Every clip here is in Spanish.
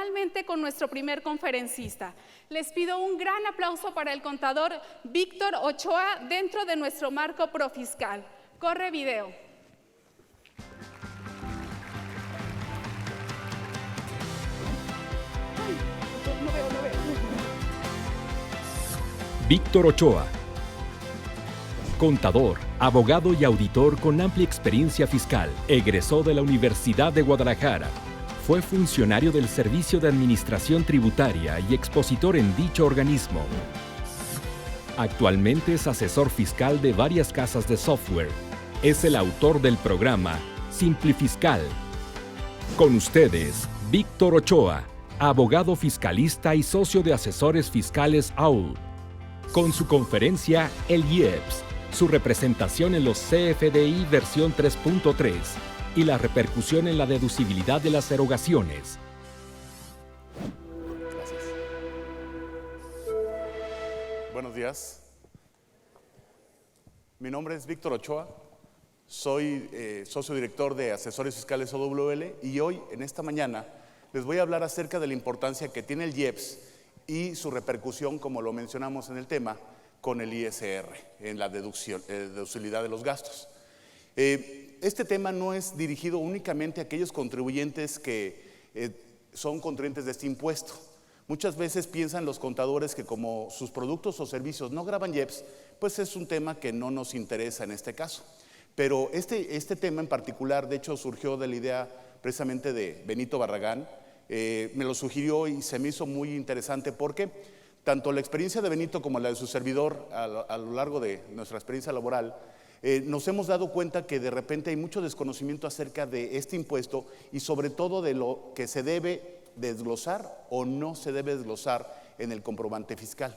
formalmente con nuestro primer conferencista. Les pido un gran aplauso para el contador Víctor Ochoa dentro de nuestro marco profiscal. Corre video. Víctor Ochoa, contador, abogado y auditor con amplia experiencia fiscal, egresó de la Universidad de Guadalajara. Fue funcionario del Servicio de Administración Tributaria y expositor en dicho organismo. Actualmente es asesor fiscal de varias casas de software. Es el autor del programa Simplifiscal. Con ustedes, Víctor Ochoa, abogado fiscalista y socio de asesores fiscales AUL. Con su conferencia El IEPS, su representación en los CFDI versión 3.3 y la repercusión en la deducibilidad de las erogaciones. Gracias. Buenos días. Mi nombre es Víctor Ochoa, soy socio director de Asesores Fiscales OWL y hoy, en esta mañana, les voy a hablar acerca de la importancia que tiene el IEPS y su repercusión, como lo mencionamos en el tema, con el ISR, en la deducibilidad de los gastos. Este tema no es dirigido únicamente a aquellos contribuyentes que son contribuyentes de este impuesto. Muchas veces piensan los contadores que como sus productos o servicios no graban IEPS, pues es un tema que no nos interesa en este caso. Pero este tema en particular, de hecho, surgió de la idea precisamente de Benito Barragán. Me lo sugirió y se me hizo muy interesante porque tanto la experiencia de Benito como la de su servidor a lo largo de nuestra experiencia laboral, nos hemos dado cuenta que de repente hay mucho desconocimiento acerca de este impuesto y sobre todo de lo que se debe desglosar o no se debe desglosar en el comprobante fiscal.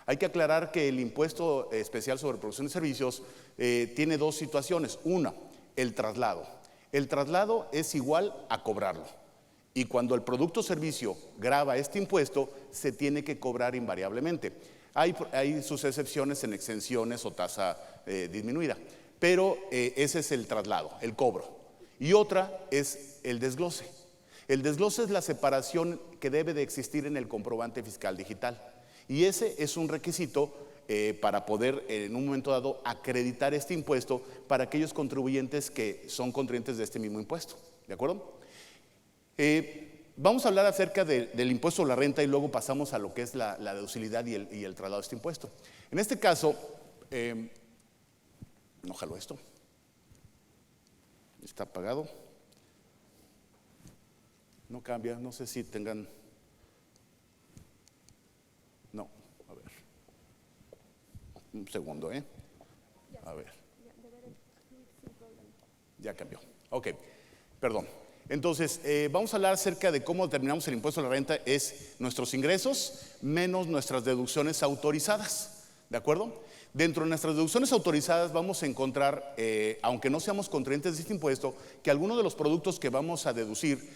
Hay que aclarar que el impuesto especial sobre producción de servicios tiene dos situaciones. Una, el traslado. El traslado es igual a cobrarlo. Y cuando el producto o servicio grava este impuesto, se tiene que cobrar invariablemente. Hay sus excepciones en exenciones o tasa disminuida, pero ese es el traslado, el cobro. Y otra es el desglose. El desglose es la separación que debe de existir en el comprobante fiscal digital. Y ese es un requisito para poder en un momento dado acreditar este impuesto para aquellos contribuyentes que son contribuyentes de este mismo impuesto. ¿De acuerdo? Vamos a hablar acerca del impuesto a la renta y luego pasamos a lo que es la deducibilidad y el traslado de este impuesto. En este caso, no jaló esto, está apagado, no cambia, no sé si tengan, no, a ver, un segundo, a ver, ya cambió, ok, perdón. Entonces, vamos a hablar acerca de cómo determinamos el impuesto a la renta, es nuestros ingresos menos nuestras deducciones autorizadas, ¿de acuerdo? Dentro de nuestras deducciones autorizadas vamos a encontrar, aunque no seamos contribuyentes de este impuesto, que algunos de los productos que vamos a deducir,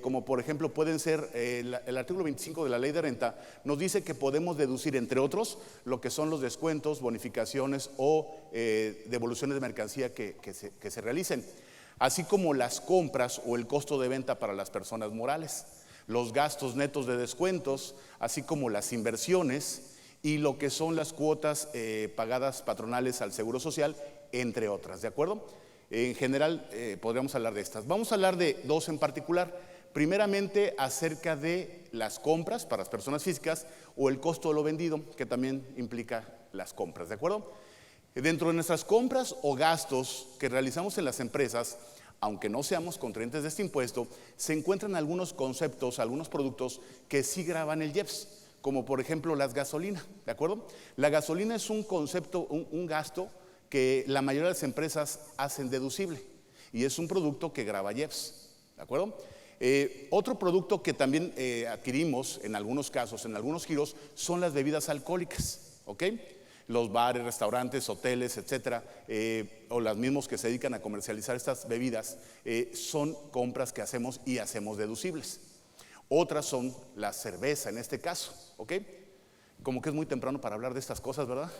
como por ejemplo pueden ser el artículo 25 de la Ley de Renta, nos dice que podemos deducir, entre otros, lo que son los descuentos, bonificaciones o devoluciones de mercancía que se realicen, así como las compras o el costo de venta para las personas morales, los gastos netos de descuentos, así como las inversiones y lo que son las cuotas pagadas patronales al Seguro Social, entre otras, ¿de acuerdo? En general podríamos hablar de estas. Vamos a hablar de dos en particular. Primeramente acerca de las compras para las personas físicas o el costo de lo vendido, que también implica las compras, ¿de acuerdo? Dentro de nuestras compras o gastos que realizamos en las empresas, aunque no seamos contribuyentes de este impuesto, se encuentran algunos conceptos, algunos productos que sí gravan el IEPS, como por ejemplo las gasolinas, ¿de acuerdo? La gasolina es un concepto, un gasto que la mayoría de las empresas hacen deducible y es un producto que grava IEPS, ¿de acuerdo? Otro producto que también adquirimos en algunos casos, en algunos giros, son las bebidas alcohólicas, ¿ok? Los bares, restaurantes, hoteles, etcétera, o los mismos que se dedican a comercializar estas bebidas, son compras que hacemos y hacemos deducibles. Otras son la cerveza en este caso, ¿ok? Como que es muy temprano para hablar de estas cosas, ¿verdad?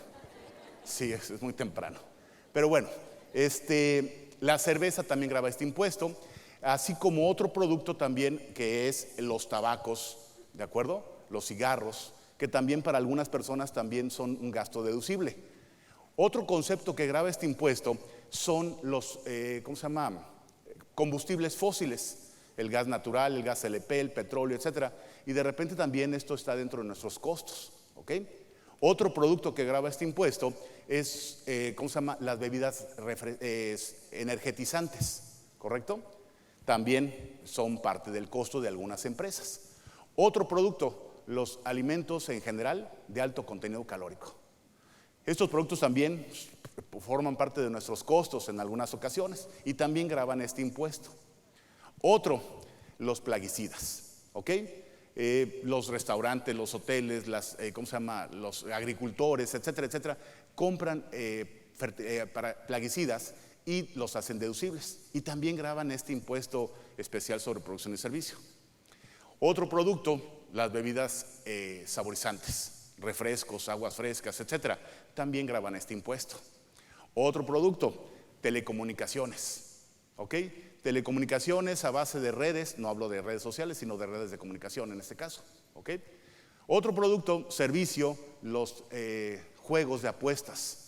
Sí, es muy temprano. Pero bueno, la cerveza también grava este impuesto. así como otro producto también que es los tabacos, ¿de acuerdo? Los cigarros, que también para algunas personas también son un gasto deducible. Otro concepto que grava este impuesto son los, combustibles fósiles, el gas natural, el gas LP, el petróleo, etcétera. Y de repente también esto está dentro de nuestros costos, ¿ok? Otro producto que grava este impuesto es, las bebidas energetizantes, ¿correcto? También son parte del costo de algunas empresas. Otro producto, los alimentos en general de alto contenido calórico. Estos productos también forman parte de nuestros costos en algunas ocasiones y también gravan este impuesto. Otro, los plaguicidas, ¿ok? Los restaurantes, los hoteles, los agricultores, etcétera, etcétera, compran plaguicidas y los hacen deducibles y también graban este impuesto especial sobre producción y servicio. Otro producto, las bebidas saborizantes, refrescos, aguas frescas, etcétera, también graban este impuesto. Otro producto, telecomunicaciones, ¿ok? Telecomunicaciones a base de redes, no hablo de redes sociales, sino de redes de comunicación en este caso, ¿ok? Otro producto, servicio, los juegos de apuestas.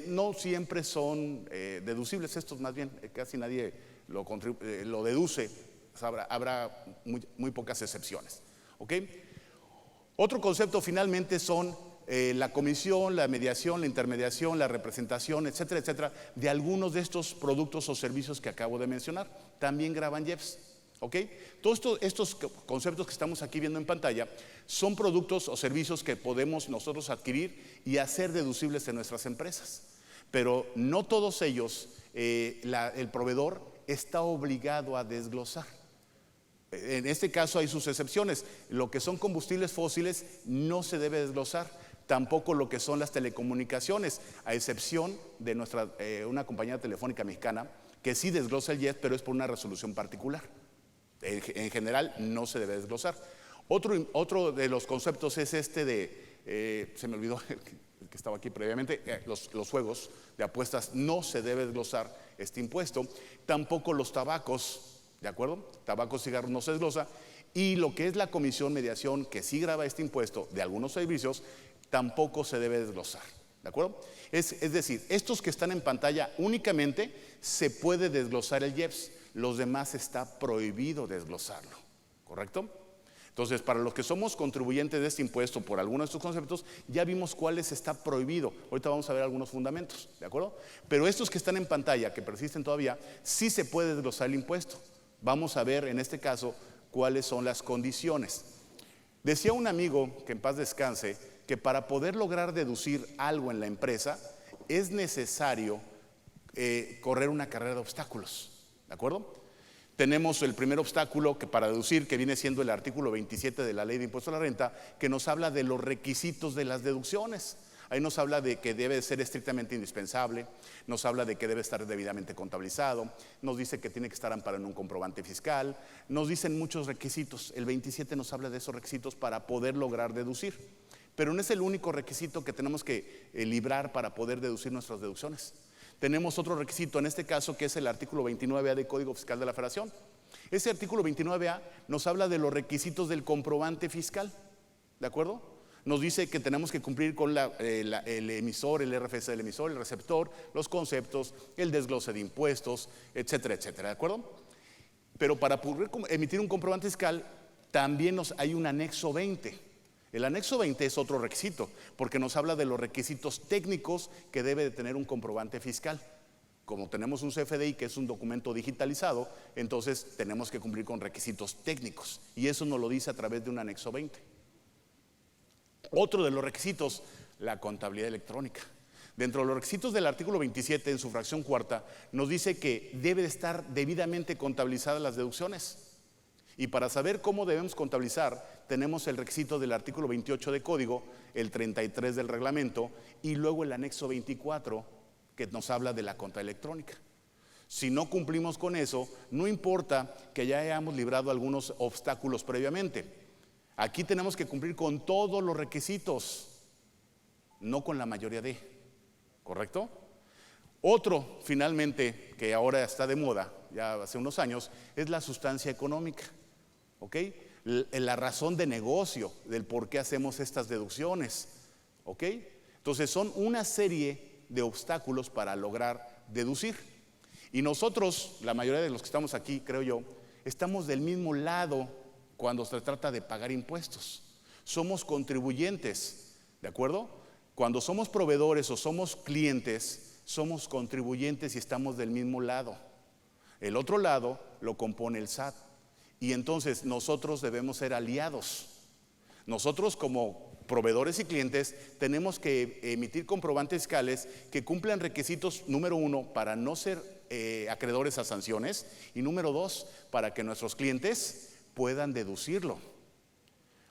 No siempre son deducibles, estos más bien casi nadie lo deduce, habrá muy pocas excepciones, ¿ok? Otro concepto finalmente son la comisión, la mediación, la intermediación, la representación, etcétera, etcétera, de algunos de estos productos o servicios que acabo de mencionar. También graban IEPS, ¿ok? Todos estos conceptos que estamos aquí viendo en pantalla son productos o servicios que podemos nosotros adquirir y hacer deducibles en nuestras empresas. Pero no todos ellos, el proveedor está obligado a desglosar. En este caso hay sus excepciones. Lo que son combustibles fósiles no se debe desglosar. Tampoco lo que son las telecomunicaciones, a excepción de una compañía telefónica mexicana que sí desglosa el IEPS, pero es por una resolución particular. En general no se debe desglosar. Otro de los conceptos es se me olvidó el que estaba aquí previamente, los juegos de apuestas no se debe desglosar este impuesto. Tampoco los tabacos, ¿de acuerdo? Tabacos, cigarros no se desglosa. Y lo que es la comisión, mediación, que sí grava este impuesto de algunos servicios, tampoco se debe desglosar, ¿de acuerdo? Es decir, estos que están en pantalla únicamente se puede desglosar el IEPS, los demás está prohibido desglosarlo, ¿correcto? Entonces, para los que somos contribuyentes de este impuesto por algunos de estos conceptos, ya vimos cuáles está prohibido. Ahorita vamos a ver algunos fundamentos, ¿de acuerdo? Pero estos que están en pantalla, que persisten todavía, sí se puede desglosar el impuesto. Vamos a ver en este caso cuáles son las condiciones. Decía un amigo, que en paz descanse, que para poder lograr deducir algo en la empresa es necesario correr una carrera de obstáculos, ¿de acuerdo? Tenemos el primer obstáculo que para deducir, que viene siendo el artículo 27 de la Ley de Impuesto a la Renta, que nos habla de los requisitos de las deducciones. Ahí nos habla de que debe ser estrictamente indispensable, nos habla de que debe estar debidamente contabilizado, nos dice que tiene que estar amparado en un comprobante fiscal, nos dicen muchos requisitos. El 27 nos habla de esos requisitos para poder lograr deducir. Pero no es el único requisito que tenemos que librar para poder deducir nuestras deducciones. Tenemos otro requisito en este caso, que es el artículo 29A del Código Fiscal de la Federación. Ese artículo 29A nos habla de los requisitos del comprobante fiscal, ¿de acuerdo? Nos dice que tenemos que cumplir con el emisor, el RFC del emisor, el receptor, los conceptos, el desglose de impuestos, etcétera, etcétera, ¿de acuerdo? Pero para poder emitir un comprobante fiscal también hay un anexo 20. El anexo 20 es otro requisito, porque nos habla de los requisitos técnicos que debe de tener un comprobante fiscal. Como tenemos un CFDI, que es un documento digitalizado, entonces tenemos que cumplir con requisitos técnicos, y eso nos lo dice a través de un anexo 20. Otro de los requisitos, la contabilidad electrónica. Dentro de los requisitos del artículo 27, en su fracción cuarta, nos dice que debe de estar debidamente contabilizadas las deducciones. Y para saber cómo debemos contabilizar, tenemos el requisito del artículo 28 de Código, el 33 del reglamento, y luego el anexo 24, que nos habla de la contabilidad electrónica. Si no cumplimos con eso, no importa que ya hayamos librado algunos obstáculos previamente. Aquí tenemos que cumplir con todos los requisitos, no con la mayoría ¿correcto? Otro, finalmente, que ahora está de moda, ya hace unos años, es la sustancia económica, ¿ok? La razón de negocio del por qué hacemos estas deducciones, ¿ok? Entonces son una serie de obstáculos para lograr deducir. Y nosotros, la mayoría de los que estamos aquí, creo yo, estamos del mismo lado cuando se trata de pagar impuestos. Somos contribuyentes, ¿de acuerdo? Cuando somos proveedores o somos clientes, somos contribuyentes y estamos del mismo lado. El otro lado lo compone el SAT. Y entonces nosotros debemos ser aliados. Nosotros como proveedores y clientes tenemos que emitir comprobantes fiscales que cumplan requisitos, número 1, para no ser acreedores a sanciones, y número 2, para que nuestros clientes puedan deducirlo.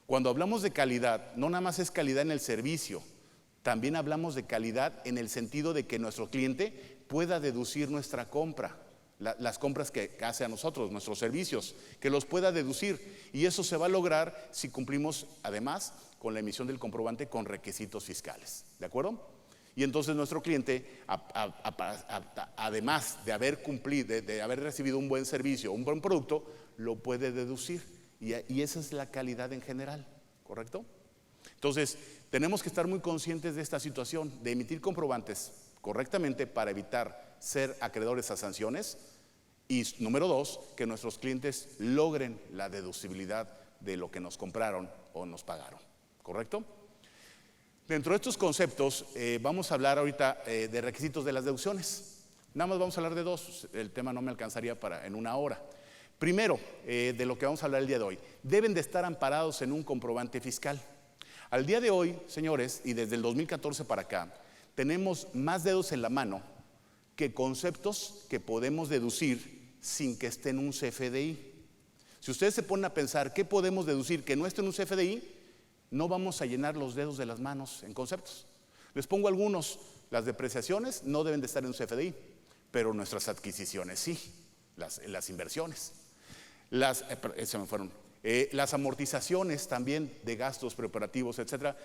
Cuando hablamos de calidad, no nada más es calidad en el servicio, también hablamos de calidad en el sentido de que nuestro cliente pueda deducir nuestra compra, las compras que hace a nosotros, nuestros servicios, que los pueda deducir. Y eso se va a lograr si cumplimos además con la emisión del comprobante con requisitos fiscales, ¿de acuerdo? Y entonces nuestro cliente, además de haber cumplido, de haber recibido un buen servicio, un buen producto, lo puede deducir. Y esa es la calidad en general, ¿correcto? Entonces, tenemos que estar muy conscientes de esta situación, de emitir comprobantes correctamente para evitar ser acreedores a sanciones. Y número 2, que nuestros clientes logren la deducibilidad de lo que nos compraron o nos pagaron, ¿correcto? Dentro de estos conceptos vamos a hablar ahorita de requisitos de las deducciones. Nada más vamos a hablar de 2, el tema no me alcanzaría en una hora. Primero, de lo que vamos a hablar el día de hoy, deben de estar amparados en un comprobante fiscal. Al día de hoy, señores, y desde el 2014 para acá, tenemos más dedos en la mano que conceptos que podemos deducir sin que esté en un CFDI. Si ustedes se ponen a pensar qué podemos deducir que no esté en un CFDI, no vamos a llenar los dedos de las manos en conceptos. Les pongo algunos. Las depreciaciones no deben de estar en un CFDI, pero nuestras adquisiciones sí, las inversiones. Las amortizaciones también de gastos preparativos, etcétera,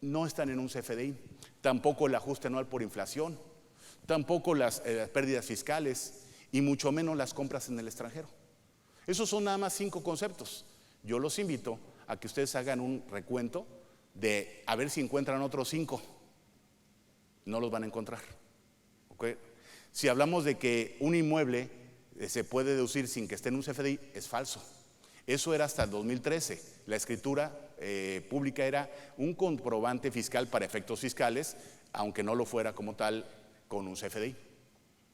no están en un CFDI. Tampoco el ajuste anual por inflación, tampoco las pérdidas fiscales y mucho menos las compras en el extranjero. Esos son nada más 5 conceptos. Yo los invito a que ustedes hagan un recuento de a ver si encuentran otros 5. No los van a encontrar, ¿okay? Si hablamos de que un inmueble se puede deducir sin que esté en un CFDI, es falso. Eso era hasta el 2013. La escritura pública era un comprobante fiscal para efectos fiscales, aunque no lo fuera como tal con un CFDI.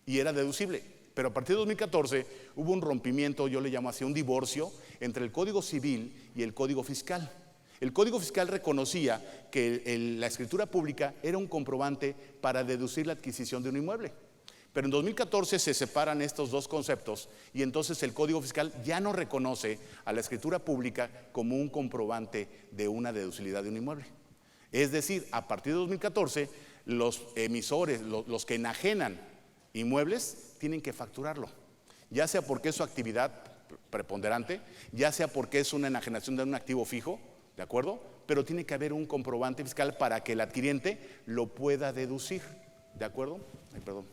Y era deducible. Pero a partir de 2014 hubo un rompimiento, yo le llamo así, un divorcio entre el Código Civil y el Código Fiscal. El Código Fiscal reconocía que la escritura pública era un comprobante para deducir la adquisición de un inmueble. Pero en 2014 se separan estos dos conceptos y entonces el Código Fiscal ya no reconoce a la escritura pública como un comprobante de una deducibilidad de un inmueble. Es decir, a partir de 2014, los emisores, los que enajenan inmuebles, tienen que facturarlo, ya sea porque es su actividad preponderante, ya sea porque es una enajenación de un activo fijo, ¿de acuerdo? Pero tiene que haber un comprobante fiscal para que el adquiriente lo pueda deducir, ¿de acuerdo? Ay, perdón.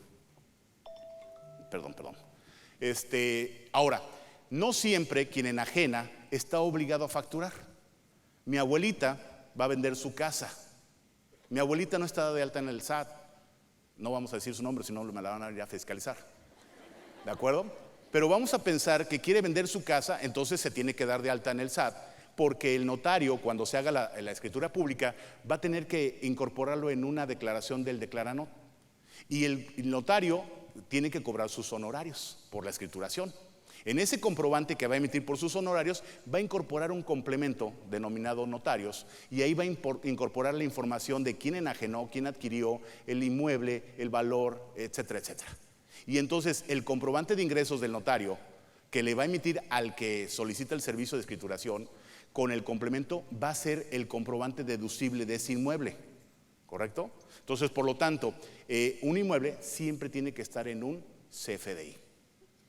Ahora, no siempre quien enajena está obligado a facturar. Mi abuelita va a vender su casa. Mi abuelita no está de alta en el SAT. No vamos a decir su nombre, si no me la van a ir a fiscalizar. ¿De acuerdo? Pero vamos a pensar que quiere vender su casa, entonces se tiene que dar de alta en el SAT, porque el notario, cuando se haga la escritura pública, va a tener que incorporarlo en una declaración del declaranot. Y el notario tiene que cobrar sus honorarios por la escrituración. En ese comprobante que va a emitir por sus honorarios, va a incorporar un complemento denominado notarios, y ahí va a incorporar la información de quién enajenó, quién adquirió el inmueble, el valor, etcétera, etcétera. Y entonces el comprobante de ingresos del notario, que le va a emitir al que solicita el servicio de escrituración, con el complemento va a ser el comprobante deducible de ese inmueble, ¿correcto? Entonces, por lo tanto, un inmueble siempre tiene que estar en un CFDI,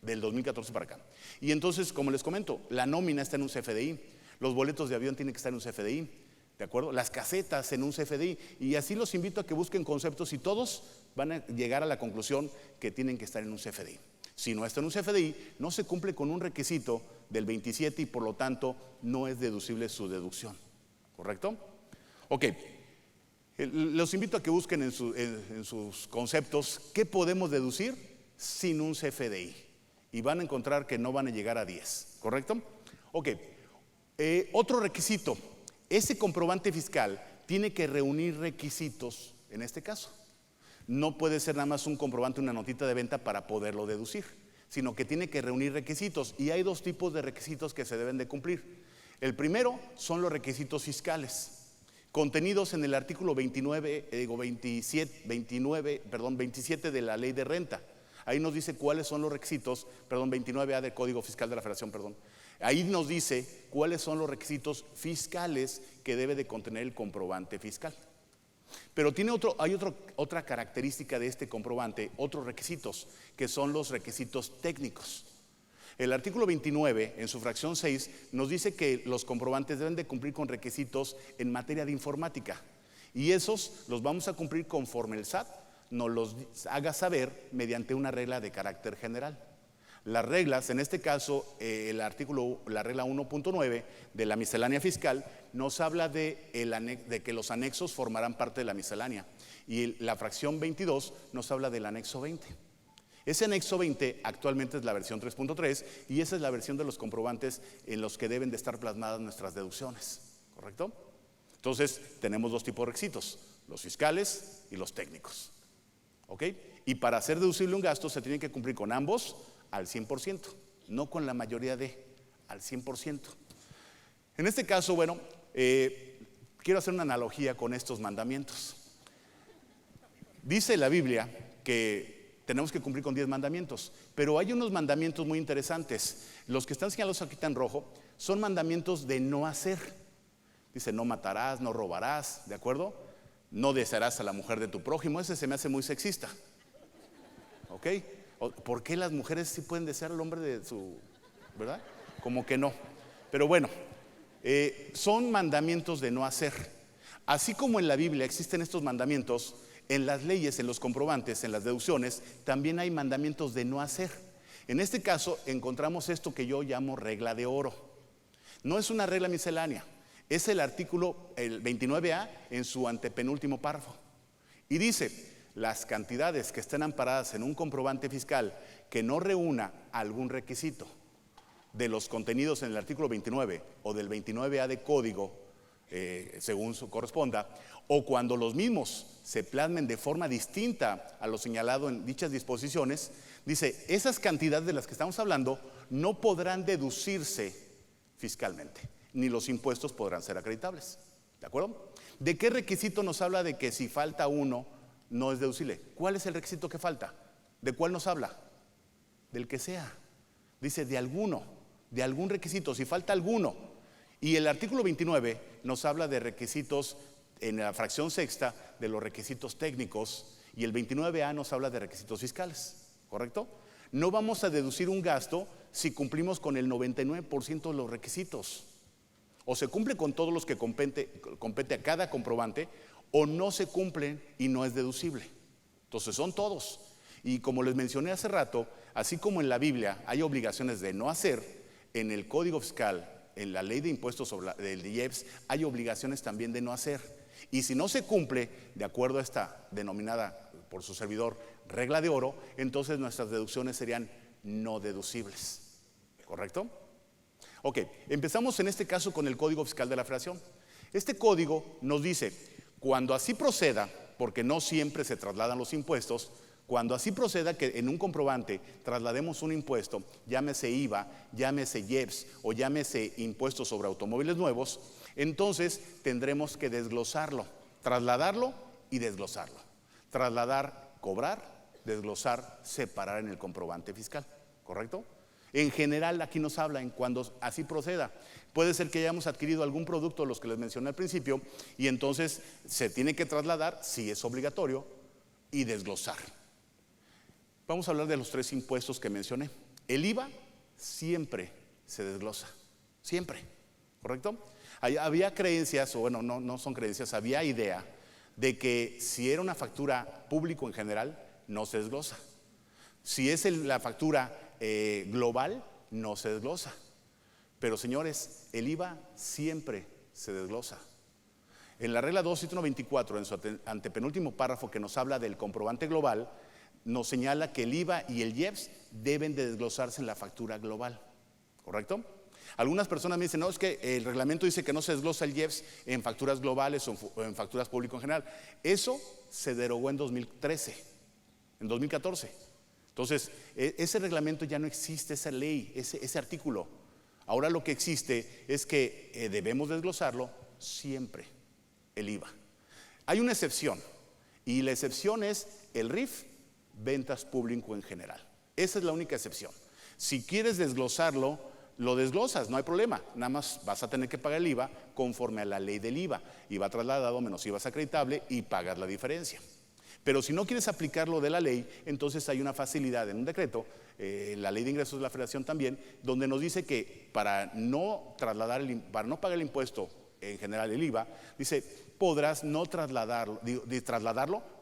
del 2014 para acá. Y entonces, como les comento, la nómina está en un CFDI, los boletos de avión tienen que estar en un CFDI, ¿de acuerdo? Las casetas en un CFDI, y así los invito a que busquen conceptos y todos van a llegar a la conclusión que tienen que estar en un CFDI. Si no está en un CFDI, no se cumple con un requisito del 27 y por lo tanto no es deducible su deducción. ¿Correcto? Ok. Los invito a que busquen en sus conceptos qué podemos deducir sin un CFDI. Y van a encontrar que no van a llegar a 10. ¿Correcto? Ok. Otro requisito. Ese comprobante fiscal tiene que reunir requisitos en este caso. No puede ser nada más un comprobante, una notita de venta para poderlo deducir, sino que tiene que reunir requisitos. Y hay dos tipos de requisitos que se deben de cumplir. El primero son los requisitos fiscales, contenidos en el artículo 27 de la Ley de Renta. Ahí nos dice cuáles son los requisitos, 29A del Código Fiscal de la Federación, Ahí nos dice cuáles son los requisitos fiscales que debe de contener el comprobante fiscal. Pero hay otra característica de este comprobante, otros requisitos, que son los requisitos técnicos. El artículo 29, en su fracción 6, nos dice que los comprobantes deben de cumplir con requisitos en materia de informática. Y esos los vamos a cumplir conforme el SAT nos los haga saber mediante una regla de carácter general. Las reglas, en este caso, la regla 1.9 de la miscelánea fiscal nos habla de que los anexos formarán parte de la miscelánea. Y la fracción 22 nos habla del anexo 20. Ese anexo 20 actualmente es la versión 3.3 y esa es la versión de los comprobantes en los que deben de estar plasmadas nuestras deducciones, ¿correcto? Entonces tenemos dos tipos de requisitos, los fiscales y los técnicos, ¿ok? Y para hacer deducible un gasto se tiene que cumplir con ambos al 100%, no con la mayoría al 100%. En este caso, bueno, quiero hacer una analogía con estos mandamientos. Dice la Biblia que tenemos que cumplir con 10 mandamientos, pero hay unos mandamientos muy interesantes. Los que están señalados aquí en rojo son mandamientos de no hacer. Dice, no matarás, no robarás, ¿de acuerdo? No desearás a la mujer de tu prójimo. Ese se me hace muy sexista, ¿ok? ¿Por qué las mujeres sí pueden desear al hombre de su, verdad? Como que no. Pero bueno, son mandamientos de no hacer. Así como en la Biblia existen estos mandamientos, en las leyes, en los comprobantes, en las deducciones, también hay mandamientos de no hacer. En este caso encontramos esto que yo llamo regla de oro. No es una regla miscelánea, es el artículo, el 29A, en su antepenúltimo párrafo. Y dice, las cantidades que estén amparadas en un comprobante fiscal que no reúna algún requisito de los contenidos en el artículo 29 o del 29A de código, según corresponda, o cuando los mismos se plasmen de forma distinta a lo señalado en dichas disposiciones, dice, esas cantidades de las que estamos hablando no podrán deducirse fiscalmente, ni los impuestos podrán ser acreditables. ¿De acuerdo? ¿De qué requisito nos habla de que si falta uno no es deducible? ¿Cuál es el requisito que falta? ¿De cuál nos habla? Del que sea. Dice de alguno, de algún requisito, si falta alguno. Y el artículo 29 nos habla de requisitos en la fracción sexta, de los requisitos técnicos, y el 29A nos habla de requisitos fiscales, ¿correcto? No vamos a deducir un gasto si cumplimos con el 99% de los requisitos. O se cumple con todos los que compete a cada comprobante, o no se cumplen y no es deducible. Entonces son todos. Y como les mencioné hace rato, así como en la Biblia hay obligaciones de no hacer, en el Código Fiscal, en la Ley de Impuestos sobre el IEPS, hay obligaciones también de no hacer. Y si no se cumple, de acuerdo a esta denominada por su servidor regla de oro, entonces nuestras deducciones serían no deducibles, ¿correcto? Ok, empezamos en este caso con el Código Fiscal de la Federación. Este código nos dice, cuando así proceda, porque no siempre se trasladan los impuestos, cuando así proceda que en un comprobante traslademos un impuesto, llámese IVA, llámese IEPS o llámese impuestos sobre automóviles nuevos, entonces tendremos que desglosarlo, trasladarlo y desglosarlo. Trasladar, cobrar, desglosar, separar en el comprobante fiscal, ¿correcto? En general aquí nos habla en cuando así proceda. Puede ser que hayamos adquirido algún producto, los que les mencioné al principio, y entonces se tiene que trasladar, si es obligatorio, y desglosar. Vamos a hablar de los 3 impuestos que mencioné. El IVA siempre se desglosa, siempre, ¿correcto? Había creencias, o bueno, no son creencias, había idea de que si era una factura público en general, no se desglosa. Si es la factura global, no se desglosa. Pero señores, el IVA siempre se desglosa. En la regla 2.124, en su antepenúltimo párrafo que nos habla del comprobante global, nos señala que el IVA y el IEPS deben de desglosarse en la factura global, ¿correcto? Algunas personas me dicen, no, es que el reglamento dice que no se desglosa el IEPS en facturas globales o en facturas público en general. Eso se derogó en 2013, en 2014. Entonces, ese reglamento ya no existe, esa ley, ese artículo. Ahora lo que existe es que debemos desglosarlo siempre, el IVA. Hay una excepción, y la excepción es el RIF, ventas público en general. Esa es la única excepción. Si quieres desglosarlo, lo desglosas, no hay problema. Nada más vas a tener que pagar el IVA conforme a la ley del IVA. IVA trasladado menos IVA acreditable y pagas la diferencia. Pero si no quieres aplicarlo de la ley, entonces hay una facilidad en un decreto, la ley de ingresos de la Federación también, donde nos dice que para no pagar el impuesto en general, el IVA, dice, podrás no trasladarlo,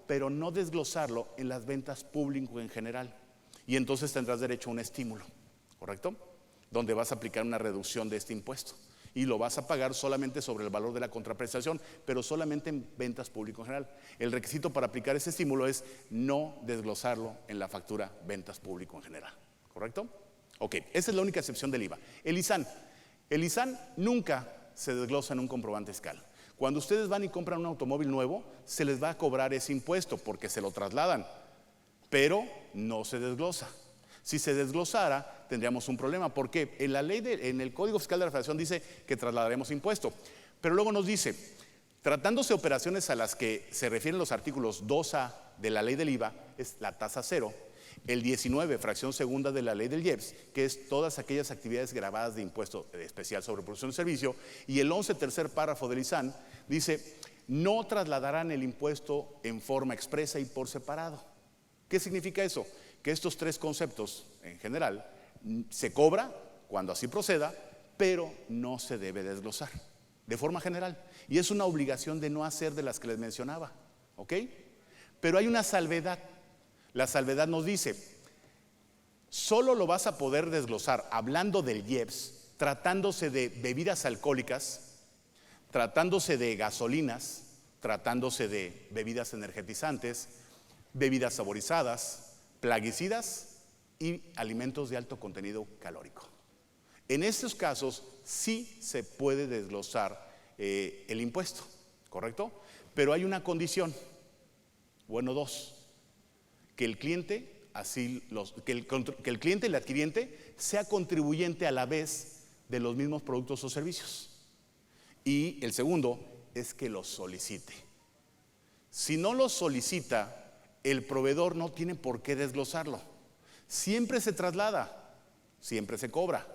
pero no desglosarlo en las ventas público en general. Y entonces tendrás derecho a un estímulo, ¿correcto? Donde vas a aplicar una reducción de este impuesto. Y lo vas a pagar solamente sobre el valor de la contraprestación, pero solamente en ventas público en general. El requisito para aplicar ese estímulo es no desglosarlo en la factura ventas público en general, ¿correcto? Ok, esa es la única excepción del IVA. El ISAN nunca se desglosa en un comprobante fiscal. Cuando ustedes van y compran un automóvil nuevo, se les va a cobrar ese impuesto porque se lo trasladan, pero no se desglosa. Si se desglosara, tendríamos un problema, porque en la ley, en el Código Fiscal de la Federación dice que trasladaremos impuesto, pero luego nos dice, tratándose de operaciones a las que se refieren los artículos 2A de la ley del IVA, es la tasa cero, el 19, fracción segunda de la ley del IEPS, que es todas aquellas actividades grabadas de impuesto especial sobre producción de servicio, y el 11, tercer párrafo del ISAN, dice, no trasladarán el impuesto en forma expresa y por separado. ¿Qué significa eso? Que estos tres conceptos en general se cobra cuando así proceda, pero no se debe desglosar de forma general. Y es una obligación de no hacer de las que les mencionaba, ¿ok? Pero hay una salvedad. La salvedad nos dice, solo lo vas a poder desglosar hablando del IEPS, tratándose de bebidas alcohólicas, tratándose de gasolinas, tratándose de bebidas energetizantes, bebidas saborizadas, plaguicidas y alimentos de alto contenido calórico. En estos casos sí se puede desglosar el impuesto, ¿correcto? Pero hay una condición, bueno, dos, que el cliente que el cliente y el adquiriente sea contribuyente a la vez de los mismos productos o servicios. Y el segundo es que los solicite. Si no los solicita, el proveedor no tiene por qué desglosarlo. Siempre se traslada, siempre se cobra,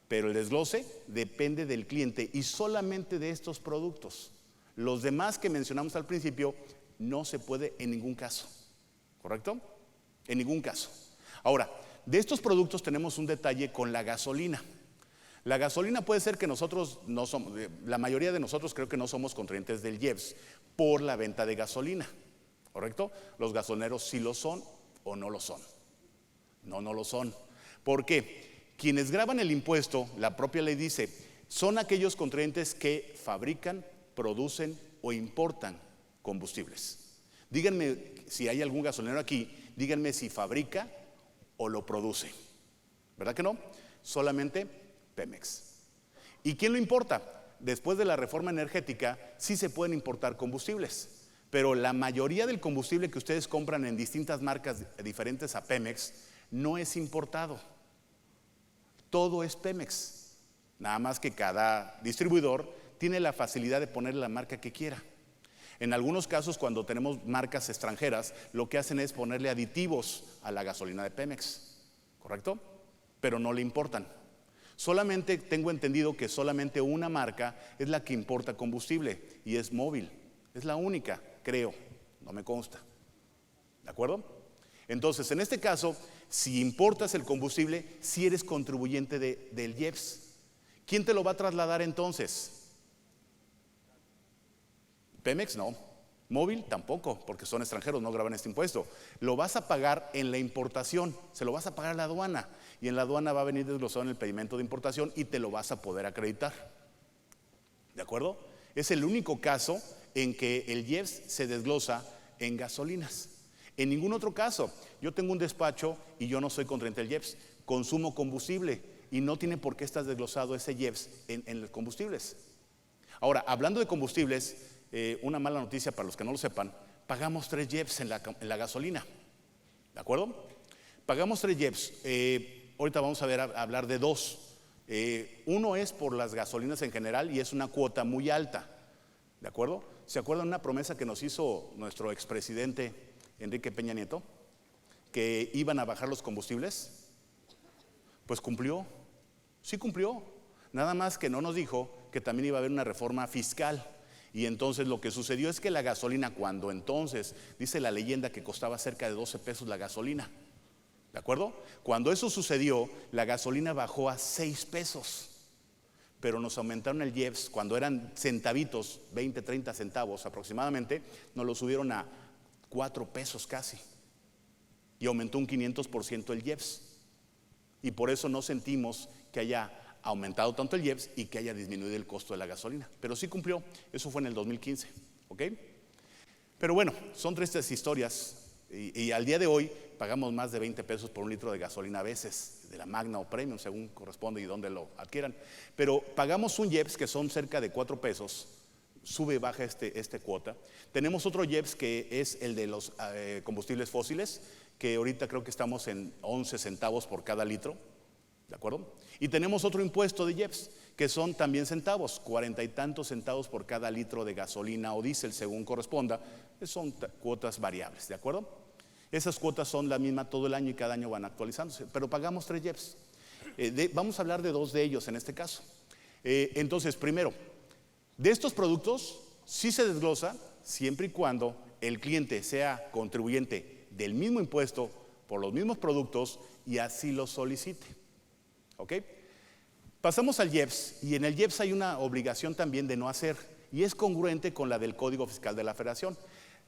pero el desglose depende del cliente y solamente de estos productos. Los demás que mencionamos al principio no se puede en ningún caso, ¿correcto? En ningún caso. Ahora, de estos productos tenemos un detalle con la gasolina. La gasolina puede ser que nosotros no somos, la mayoría de nosotros creo que no somos contrayentes del IEPS por la venta de gasolina, ¿correcto? Los gasolineros sí lo son o no lo son. No lo son. ¿Por qué? Quienes graban el impuesto, la propia ley dice, son aquellos contrayentes que fabrican, producen o importan combustibles. Díganme si hay algún gasolinero aquí, díganme si fabrica o lo produce. ¿Verdad que no? Solamente Pemex. ¿Y quién lo importa? Después de la reforma energética sí se pueden importar combustibles, pero la mayoría del combustible que ustedes compran en distintas marcas diferentes a Pemex no es importado. Todo es Pemex. Nada más que cada distribuidor tiene la facilidad de poner la marca que quiera. En algunos casos, cuando tenemos marcas extranjeras, lo que hacen es ponerle aditivos a la gasolina de Pemex, ¿correcto? Pero no le importan. Solamente tengo entendido que solamente una marca es la que importa combustible y es Móvil. Es la única, creo, no me consta. ¿De acuerdo? Entonces, en este caso, si importas el combustible, si eres contribuyente del IEPS. ¿Quién te lo va a trasladar entonces? Pemex no. Móvil tampoco, porque son extranjeros, no graban este impuesto. Lo vas a pagar en la importación, se lo vas a pagar a la aduana, y en la aduana va a venir desglosado en el pedimento de importación y te lo vas a poder acreditar. ¿De acuerdo? Es el único caso en que el IEPS se desglosa en gasolinas. En ningún otro caso. Yo tengo un despacho y yo no soy contraente del IEPS, consumo combustible y no tiene por qué estar desglosado ese IEPS en los combustibles. Ahora, hablando de combustibles, una mala noticia para los que no lo sepan: pagamos 3 IEPS en la gasolina. ¿De acuerdo? Pagamos 3 IEPS. Ahorita vamos a hablar de 2. Uno es por las gasolinas en general y es una cuota muy alta. ¿De acuerdo? ¿Se acuerdan una promesa que nos hizo nuestro expresidente Enrique Peña Nieto? Que iban a bajar los combustibles. Pues cumplió. Sí cumplió. Nada más que no nos dijo que también iba a haber una reforma fiscal. Y entonces lo que sucedió es que la gasolina, cuando entonces, dice la leyenda que costaba cerca de 12 pesos la gasolina, ¿de acuerdo? Cuando eso sucedió, la gasolina bajó a 6 pesos, pero nos aumentaron el IEPS, cuando eran centavitos, 20, 30 centavos aproximadamente, nos lo subieron a 4 pesos casi, y aumentó un 500% el IEPS, y por eso no sentimos que haya aumentado tanto el IEPS y que haya disminuido el costo de la gasolina, pero sí cumplió. Eso fue en el 2015, ¿ok? Pero bueno, son tristes historias y al día de hoy pagamos más de 20 pesos por un litro de gasolina a veces, de la Magna o Premium, según corresponde y dónde lo adquieran, pero pagamos un IEPS que son cerca de 4 pesos, sube y baja este cuota. Tenemos otro IEPS que es el de los combustibles fósiles, que ahorita creo que estamos en 11 centavos por cada litro, ¿de acuerdo? Y tenemos otro impuesto de IEPS, que son también centavos, 40 y tantos centavos por cada litro de gasolina o diésel, según corresponda. Son cuotas variables, ¿de acuerdo? Esas cuotas son la misma todo el año y cada año van actualizándose, pero pagamos 3 IEPS. Vamos a hablar de 2 de ellos en este caso. Entonces, primero, de estos productos sí se desglosa siempre y cuando el cliente sea contribuyente del mismo impuesto por los mismos productos y así lo solicite. ¿Ok? Pasamos al IEPS, y en el IEPS hay una obligación también de no hacer, y es congruente con la del Código Fiscal de la Federación.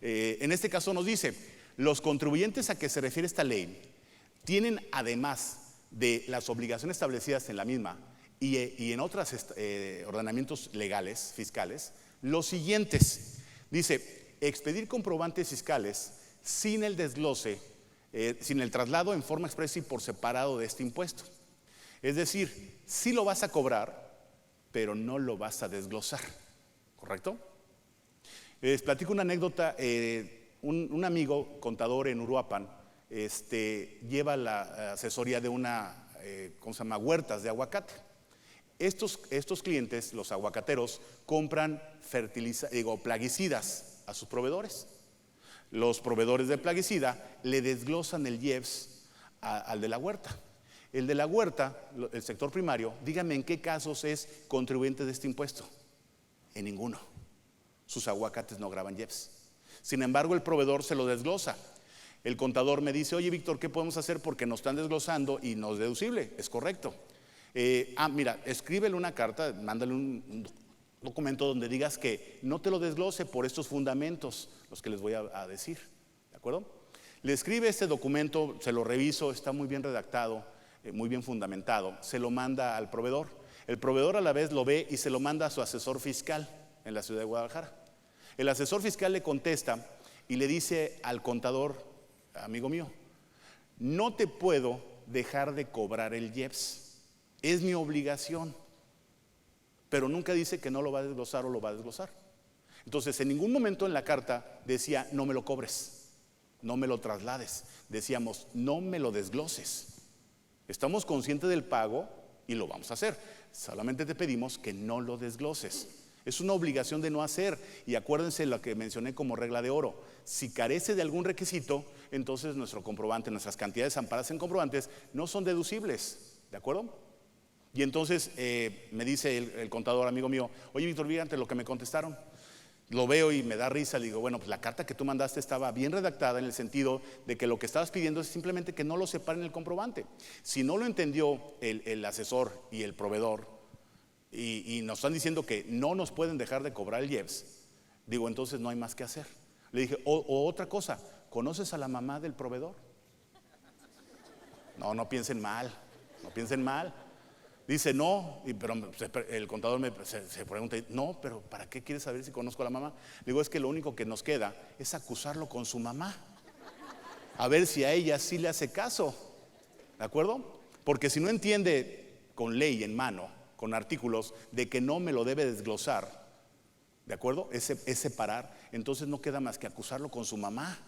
En este caso nos dice: los contribuyentes a que se refiere esta ley tienen, además de las obligaciones establecidas en la misma y en otros ordenamientos legales, fiscales, los siguientes. Dice: expedir comprobantes fiscales sin el desglose, sin el traslado en forma expresa y por separado de este impuesto. Es decir, sí lo vas a cobrar, pero no lo vas a desglosar, ¿correcto? Les platico una anécdota. Un amigo contador en Uruapan lleva la asesoría de una, ¿cómo se llama?, huertas de aguacate. Estos clientes, los aguacateros, compran plaguicidas a sus proveedores. Los proveedores de plaguicida le desglosan el IEPS al de la huerta. El de la huerta, el sector primario, dígame en qué casos es contribuyente de este impuesto. En ninguno. Sus aguacates no graban IEPS. Sin embargo, el proveedor se lo desglosa. El contador me dice: oye, Víctor, ¿qué podemos hacer? Porque nos están desglosando y no es deducible. Es correcto. Mira, escríbele una carta, mándale un documento donde digas que no te lo desglose por estos fundamentos, los que les voy a decir. ¿De acuerdo? Le escribe este documento, se lo reviso, está muy bien redactado, muy bien fundamentado, se lo manda al proveedor. El proveedor a la vez lo ve y se lo manda a su asesor fiscal en la ciudad de Guadalajara. El asesor fiscal le contesta y le dice al contador: amigo mío, no te puedo dejar de cobrar el IEPS, es mi obligación, pero nunca dice que no lo va a desglosar o lo va a desglosar. Entonces, en ningún momento en la carta decía: no me lo cobres, no me lo traslades. Decíamos: no me lo desgloses. Estamos conscientes del pago y lo vamos a hacer. Solamente te pedimos que no lo desgloses. Es una obligación de no hacer. Y acuérdense lo que mencioné como regla de oro: si carece de algún requisito, entonces nuestro comprobante, nuestras cantidades amparadas en comprobantes no son deducibles. ¿De acuerdo? Y entonces me dice el contador, amigo mío: oye, Víctor, fíjate lo que me contestaron. Lo veo y me da risa. Le digo: bueno, pues la carta que tú mandaste estaba bien redactada en el sentido de que lo que estabas pidiendo es simplemente que no lo separen el comprobante. Si no lo entendió el asesor y el proveedor y nos están diciendo que no nos pueden dejar de cobrar el IEPS, digo, entonces no hay más que hacer. Le dije, o otra cosa, ¿conoces a la mamá del proveedor? No piensen mal, no piensen mal. Dice, no, pero el contador se pregunta, no, pero ¿para qué quieres saber si conozco a la mamá? Le digo, es que lo único que nos queda es acusarlo con su mamá. A ver si a ella sí le hace caso, ¿de acuerdo? Porque si no entiende con ley en mano, con artículos, de que no me lo debe desglosar, ¿de acuerdo? Es separar, entonces no queda más que acusarlo con su mamá,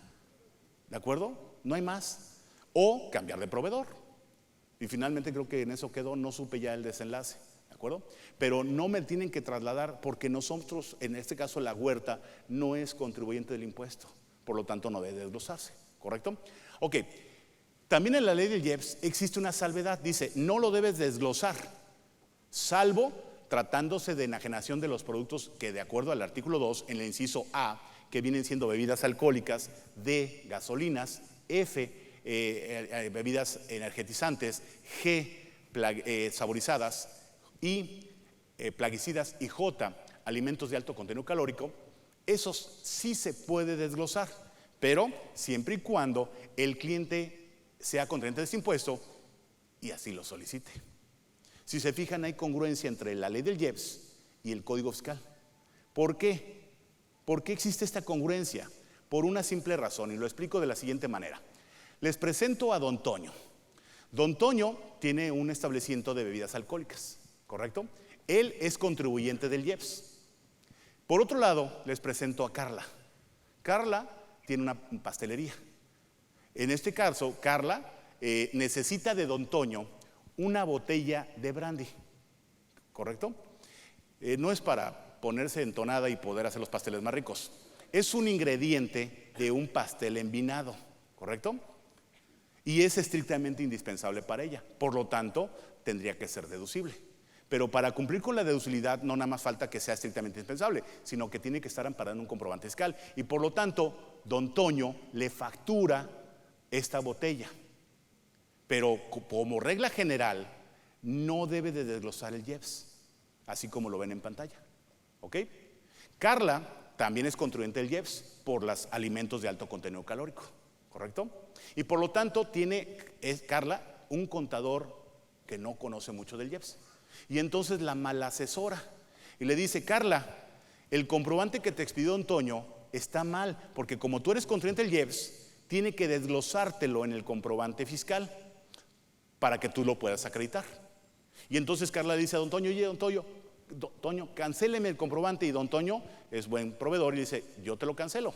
¿de acuerdo? No hay más. O cambiar de proveedor. Y finalmente creo que en eso quedó, no supe ya el desenlace, ¿de acuerdo? Pero no me tienen que trasladar porque nosotros, en este caso la huerta, no es contribuyente del impuesto, por lo tanto no debe desglosarse, ¿correcto? Ok, también en la ley del IEPS existe una salvedad, dice, no lo debes desglosar, salvo tratándose de enajenación de los productos que de acuerdo al artículo 2, en el inciso A, que vienen siendo bebidas alcohólicas, D, gasolinas, F, bebidas energetizantes, G, saborizadas, I, plaguicidas, y J, alimentos de alto contenido calórico. Esos sí se puede desglosar, pero siempre y cuando el cliente sea contribuyente de este impuesto y así lo solicite. Si se fijan, hay congruencia entre la ley del IEPS y el Código Fiscal. ¿Por qué? ¿Por qué existe esta congruencia? Por una simple razón, y lo explico de la siguiente manera. Les presento a don Toño. Don Toño tiene un establecimiento de bebidas alcohólicas, ¿correcto? Él es contribuyente del IEPS. Por otro lado, les presento a Carla. Carla tiene una pastelería. En este caso, Carla necesita de don Toño una botella de brandy, ¿correcto? No es para ponerse entonada y poder hacer los pasteles más ricos. Es un ingrediente de un pastel envinado, ¿correcto? Y es estrictamente indispensable para ella. Por lo tanto, tendría que ser deducible. Pero para cumplir con la deducibilidad no nada más falta que sea estrictamente indispensable, sino que tiene que estar amparado en un comprobante fiscal. Y por lo tanto, don Toño le factura esta botella. Pero como regla general, no debe de desglosar el IEPS, así como lo ven en pantalla. ¿Ok? Carla también es contribuyente del IEPS por los alimentos de alto contenido calórico, ¿correcto? Y por lo tanto es Carla un contador que no conoce mucho del IEPS. Y entonces la mal asesora y le dice, Carla, el comprobante que te expidió don Toño está mal, porque como tú eres contribuyente del IEPS, tiene que desglosártelo en el comprobante fiscal para que tú lo puedas acreditar. Y entonces Carla le dice a don Toño, oye, don Toño, cancéleme el comprobante. Y don Toño es buen proveedor y dice, yo te lo cancelo.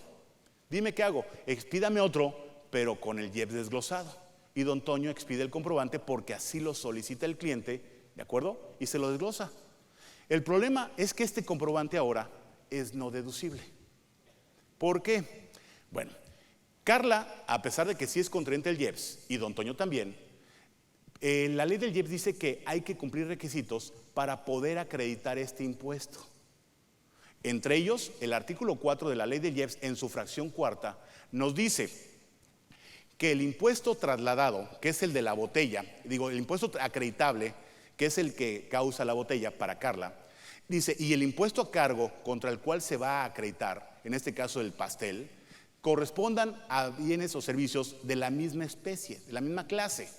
Dime qué hago, expídame otro, pero con el IEPS desglosado. Y don Toño expide el comprobante porque así lo solicita el cliente, ¿de acuerdo? Y se lo desglosa. El problema es que este comprobante ahora es no deducible. ¿Por qué? Bueno, Carla, a pesar de que sí es contribuyente del IEPS y don Toño también, la ley del IEPS dice que hay que cumplir requisitos para poder acreditar este impuesto. Entre ellos, el artículo 4 de la ley del IEPS en su fracción cuarta nos dice que el impuesto trasladado, que es el de la botella, el impuesto acreditable, que es el que causa la botella para Carla, dice, y el impuesto a cargo contra el cual se va a acreditar, en este caso el pastel, correspondan a bienes o servicios de la misma especie, de la misma clase.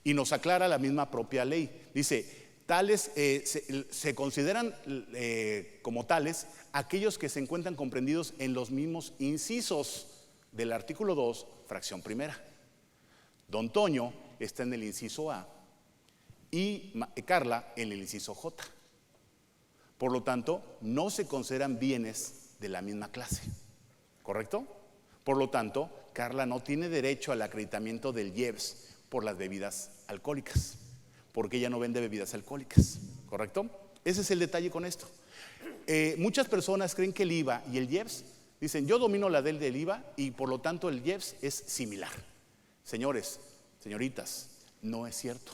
Y nos aclara la misma propia ley. Dice, tales se consideran como tales aquellos que se encuentran comprendidos en los mismos incisos del artículo 2, fracción primera. Don Toño está en el inciso A y Carla en el inciso J. Por lo tanto, no se consideran bienes de la misma clase, ¿correcto? Por lo tanto, Carla no tiene derecho al acreditamiento del IEPS por las bebidas alcohólicas, porque ella no vende bebidas alcohólicas, ¿correcto? Ese es el detalle con esto. Muchas personas creen que el IVA y el IEPS, dicen, yo domino la del IVA y por lo tanto el IEPS es similar. Señores, señoritas, no es cierto.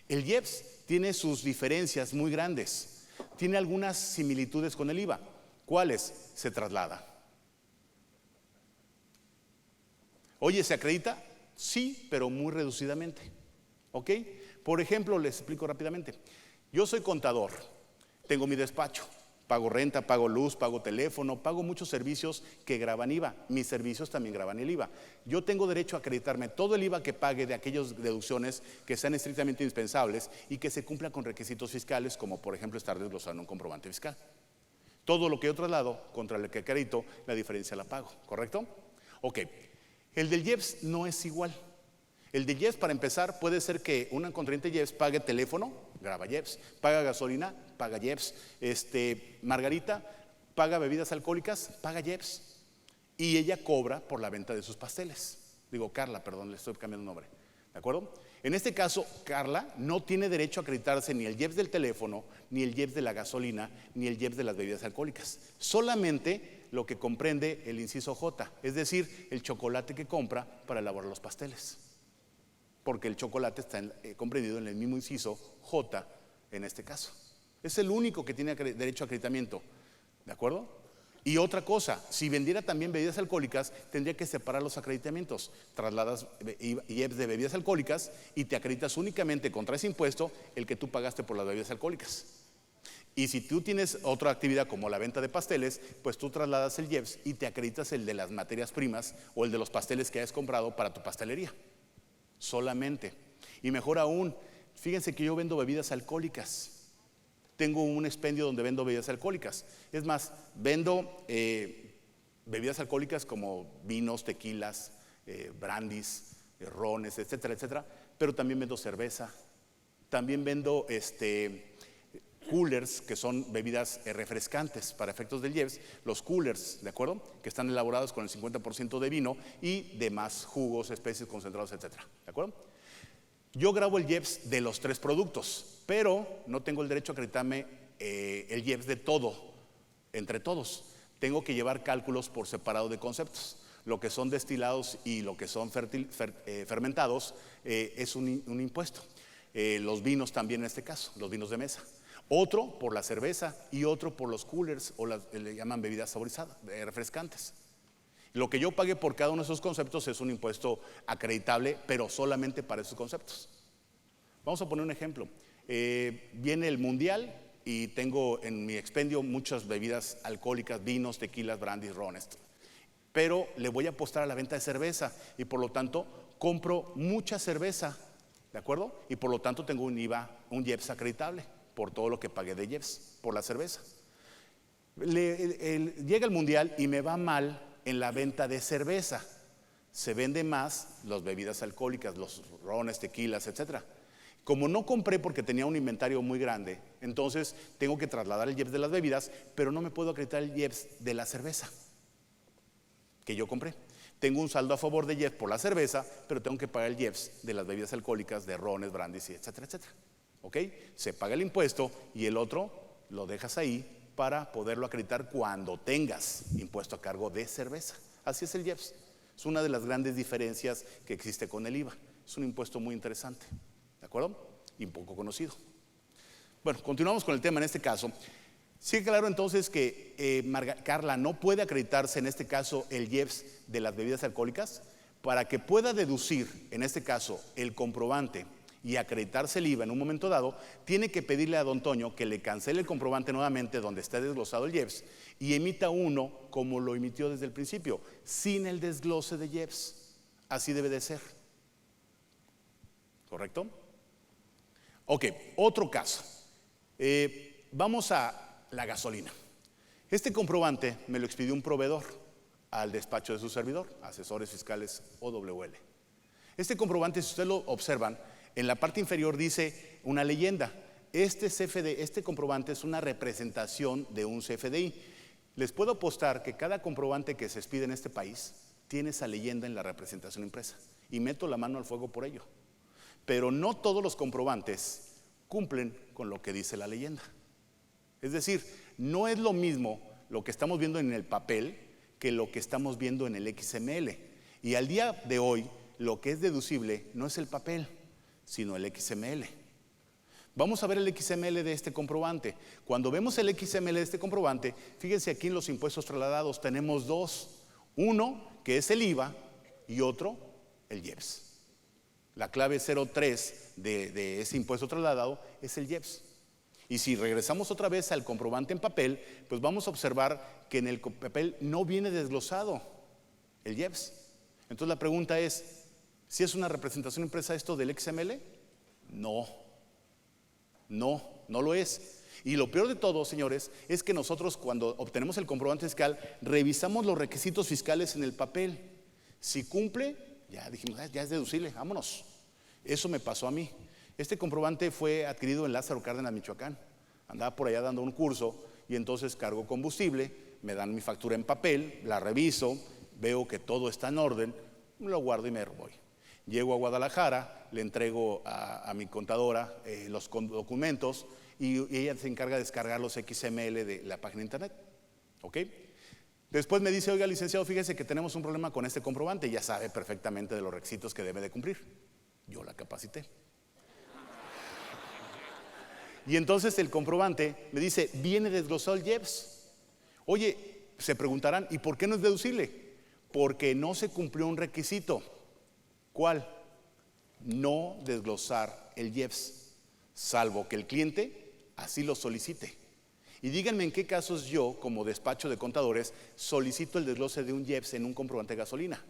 El IEPS tiene sus diferencias muy grandes, tiene algunas similitudes con el IVA. ¿Cuáles? Se traslada. Oye, ¿se acredita? Sí, pero muy reducidamente. ¿Ok? Por ejemplo, les explico rápidamente. Yo soy contador, tengo mi despacho, Pago renta, pago luz, pago teléfono, pago muchos servicios que graban IVA. Mis servicios también graban el IVA. Yo tengo derecho a acreditarme todo el IVA que pague de aquellas deducciones que sean estrictamente indispensables y que se cumplan con requisitos fiscales, como por ejemplo estar desglosando un comprobante fiscal. Todo lo que yo traslado contra el que acredito, la diferencia la pago, ¿correcto? Ok, el del IEPS no es igual. El de IEPS, para empezar, puede ser que una contribuyente IEPS pague teléfono, graba IEPS, paga gasolina, paga IEPS, Margarita paga bebidas alcohólicas, paga IEPS, y ella cobra por la venta de sus pasteles. Digo, Carla, perdón, le estoy cambiando el nombre, ¿de acuerdo? En este caso, Carla no tiene derecho a acreditarse ni el IEPS del teléfono, ni el IEPS de la gasolina, ni el IEPS de las bebidas alcohólicas. Solamente lo que comprende el inciso J, es decir, el chocolate que compra para elaborar los pasteles. Porque el chocolate está comprendido en el mismo inciso J en este caso. Es el único que tiene derecho a acreditamiento, ¿de acuerdo? Y otra cosa, si vendiera también bebidas alcohólicas, tendría que separar los acreditamientos. Trasladas IEPS de bebidas alcohólicas y te acreditas únicamente contra ese impuesto el que tú pagaste por las bebidas alcohólicas. Y si tú tienes otra actividad como la venta de pasteles, pues tú trasladas el IEPS y te acreditas el de las materias primas o el de los pasteles que hayas comprado para tu pastelería. Solamente. Y mejor aún, fíjense que yo vendo bebidas alcohólicas. Tengo un expendio donde vendo bebidas alcohólicas. Es más, vendo bebidas alcohólicas como vinos, tequilas, brandis, rones, etcétera, etcétera. Pero también vendo cerveza. También vendo coolers, que son bebidas refrescantes para efectos del IEPS. Los coolers, ¿de acuerdo? Que están elaborados con el 50% de vino y demás jugos, especies, concentrados, etcétera. ¿De acuerdo? Yo grabo el IEPS de los 3 productos, pero no tengo el derecho a acreditarme el IEPS de todo, entre todos. Tengo que llevar cálculos por separado de conceptos. Lo que son destilados y lo que son fermentados es un impuesto. Los vinos también en este caso, los vinos de mesa. Otro por la cerveza y otro por los coolers o le llaman bebidas saborizadas, refrescantes. Lo que yo pague por cada uno de esos conceptos es un impuesto acreditable, pero solamente para esos conceptos. Vamos a poner un ejemplo. Viene el mundial y tengo en mi expendio muchas bebidas alcohólicas, vinos, tequilas, brandis, rones. Pero le voy a apostar a la venta de cerveza y por lo tanto compro mucha cerveza, ¿de acuerdo? Y por lo tanto tengo un IVA, un IEPS acreditable por todo lo que pagué de IEPS, por la cerveza. Llega el mundial y me va mal en la venta de cerveza. Se vende más las bebidas alcohólicas, los rones, tequilas, etcétera. Como no compré porque tenía un inventario muy grande, entonces tengo que trasladar el IEPS de las bebidas, pero no me puedo acreditar el IEPS de la cerveza que yo compré. Tengo un saldo a favor de IEPS por la cerveza, pero tengo que pagar el IEPS de las bebidas alcohólicas, de rones, brandis, etcétera, etcétera. ¿Ok? Se paga el impuesto y el otro lo dejas ahí para poderlo acreditar cuando tengas impuesto a cargo de cerveza. Así es el IEPS. Es una de las grandes diferencias que existe con el IVA. Es un impuesto muy interesante, ¿de acuerdo? Y poco conocido. Bueno, continuamos con el tema en este caso. Sí, claro, entonces que Carla no puede acreditarse en este caso el IEPS de las bebidas alcohólicas. Para que pueda deducir en este caso el comprobante y acreditarse el IVA en un momento dado, tiene que pedirle a don Toño que le cancele el comprobante nuevamente donde está desglosado el IEPS y emita uno como lo emitió desde el principio, sin el desglose de IEPS. Así debe de ser. ¿Correcto? Ok, otro caso. Vamos a la gasolina. Este comprobante me lo expidió un proveedor al despacho de su servidor, Asesores Fiscales OWL. Este comprobante, si ustedes lo observan, en la parte inferior dice una leyenda. Este comprobante es una representación de un CFDI. Les puedo apostar que cada comprobante que se expide en este país tiene esa leyenda en la representación impresa. Y meto la mano al fuego por ello. Pero no todos los comprobantes cumplen con lo que dice la leyenda. Es decir, no es lo mismo lo que estamos viendo en el papel que lo que estamos viendo en el XML. Y al día de hoy, lo que es deducible no es el papel, sino el XML. Vamos a ver el XML de este comprobante. Cuando vemos el XML de este comprobante, fíjense aquí en los impuestos trasladados tenemos dos. Uno que es el IVA y otro el IEPS. La clave 03 de ese impuesto trasladado es el IEPS. Y si regresamos otra vez al comprobante en papel, pues vamos a observar que en el papel no viene desglosado el IEPS. Entonces la pregunta es, ¿si es una representación impresa esto del XML? No lo es. Y lo peor de todo, señores, es que nosotros cuando obtenemos el comprobante fiscal, revisamos los requisitos fiscales en el papel. Si cumple, ya dijimos, ya es deducible, vámonos. Eso me pasó a mí. Este comprobante fue adquirido en Lázaro Cárdenas, Michoacán. Andaba por allá dando un curso y entonces cargo combustible, me dan mi factura en papel, la reviso, veo que todo está en orden, lo guardo y me voy. Llego a Guadalajara, le entrego a mi contadora los documentos y ella se encarga de descargar los XML de la página de internet. ¿Ok? Después me dice, oiga, licenciado, fíjese que tenemos un problema con este comprobante. Ya sabe perfectamente de los requisitos que debe de cumplir. Yo la capacité. Y entonces el comprobante me dice, viene desglosado el IEPS. Oye, se preguntarán, ¿y por qué no es deducible? Porque no se cumplió un requisito. ¿Cuál? No desglosar el IEPS, salvo que el cliente así lo solicite. Y díganme en qué casos yo, como despacho de contadores, solicito el desglose de un IEPS en un comprobante de gasolina.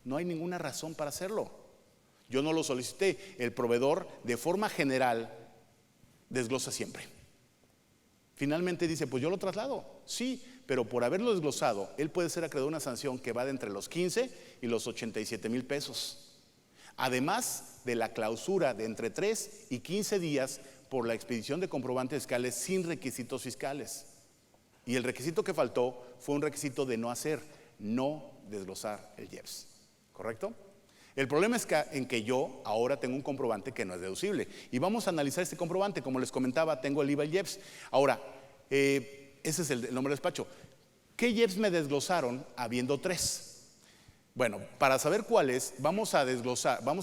No hay ninguna razón para hacerlo. Yo no lo solicité. El proveedor, de forma general, desglosa siempre. Finalmente dice, pues yo lo traslado. Sí, pero por haberlo desglosado, él puede ser acreedor de una sanción que va de entre los 15 y los 87,000 pesos. Además de la clausura de entre 3 y 15 días por la expedición de comprobantes fiscales sin requisitos fiscales. Y el requisito que faltó fue un requisito de no desglosar el IEPS. ¿Correcto? El problema es en que yo ahora tengo un comprobante que no es deducible. Y vamos a analizar este comprobante. Como les comentaba, tengo el IVA y el IEPS. Ahora, ese es el nombre del despacho. ¿Qué IEPS me desglosaron habiendo 3? Bueno, para saber cuáles, vamos a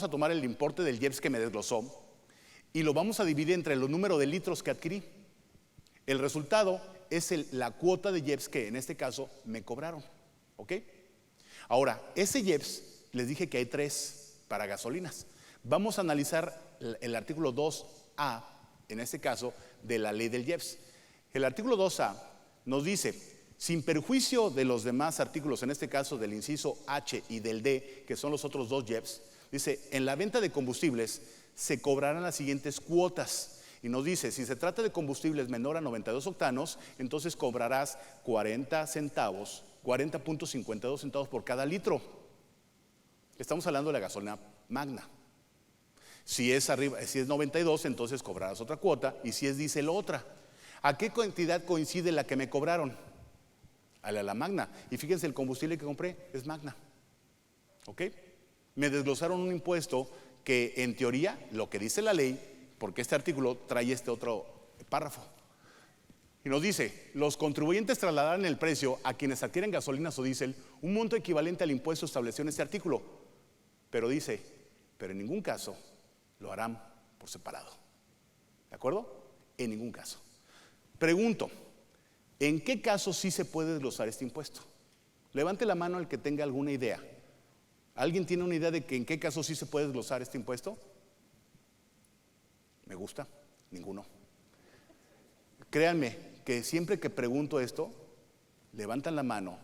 tomar el importe del IEPS que me desglosó y lo vamos a dividir entre el número de litros que adquirí. El resultado es la cuota de IEPS que en este caso me cobraron. ¿Ok? Ahora, ese IEPS, les dije que hay 3 para gasolinas. Vamos a analizar el artículo 2A, en este caso, de la ley del IEPS. El artículo 2A nos dice, sin perjuicio de los demás artículos, en este caso del inciso H y del D, que son los otros 2 IEPS, dice, en la venta de combustibles se cobrarán las siguientes cuotas. Y nos dice, si se trata de combustibles menor a 92 octanos, entonces cobrarás 40.52 centavos por cada litro. Estamos hablando de la gasolina magna. Si es 92, entonces cobrarás otra cuota, y si es diésel, otra. ¿A qué cantidad coincide la que me cobraron? A la magna. Y fíjense, el combustible que compré es magna. ¿Ok? Me desglosaron un impuesto que en teoría, lo que dice la ley, porque este artículo trae este otro párrafo, y nos dice, los contribuyentes trasladarán el precio a quienes adquieren gasolinas o diésel un monto equivalente al impuesto establecido en este artículo. Pero dice, pero en ningún caso lo harán por separado. ¿De acuerdo? En ningún caso. Pregunto, ¿en qué caso sí se puede desglosar este impuesto? Levante la mano el que tenga alguna idea. ¿Alguien tiene una idea de que en qué caso sí se puede desglosar este impuesto? ¿Me gusta? Ninguno. Créanme que siempre que pregunto esto, levantan la mano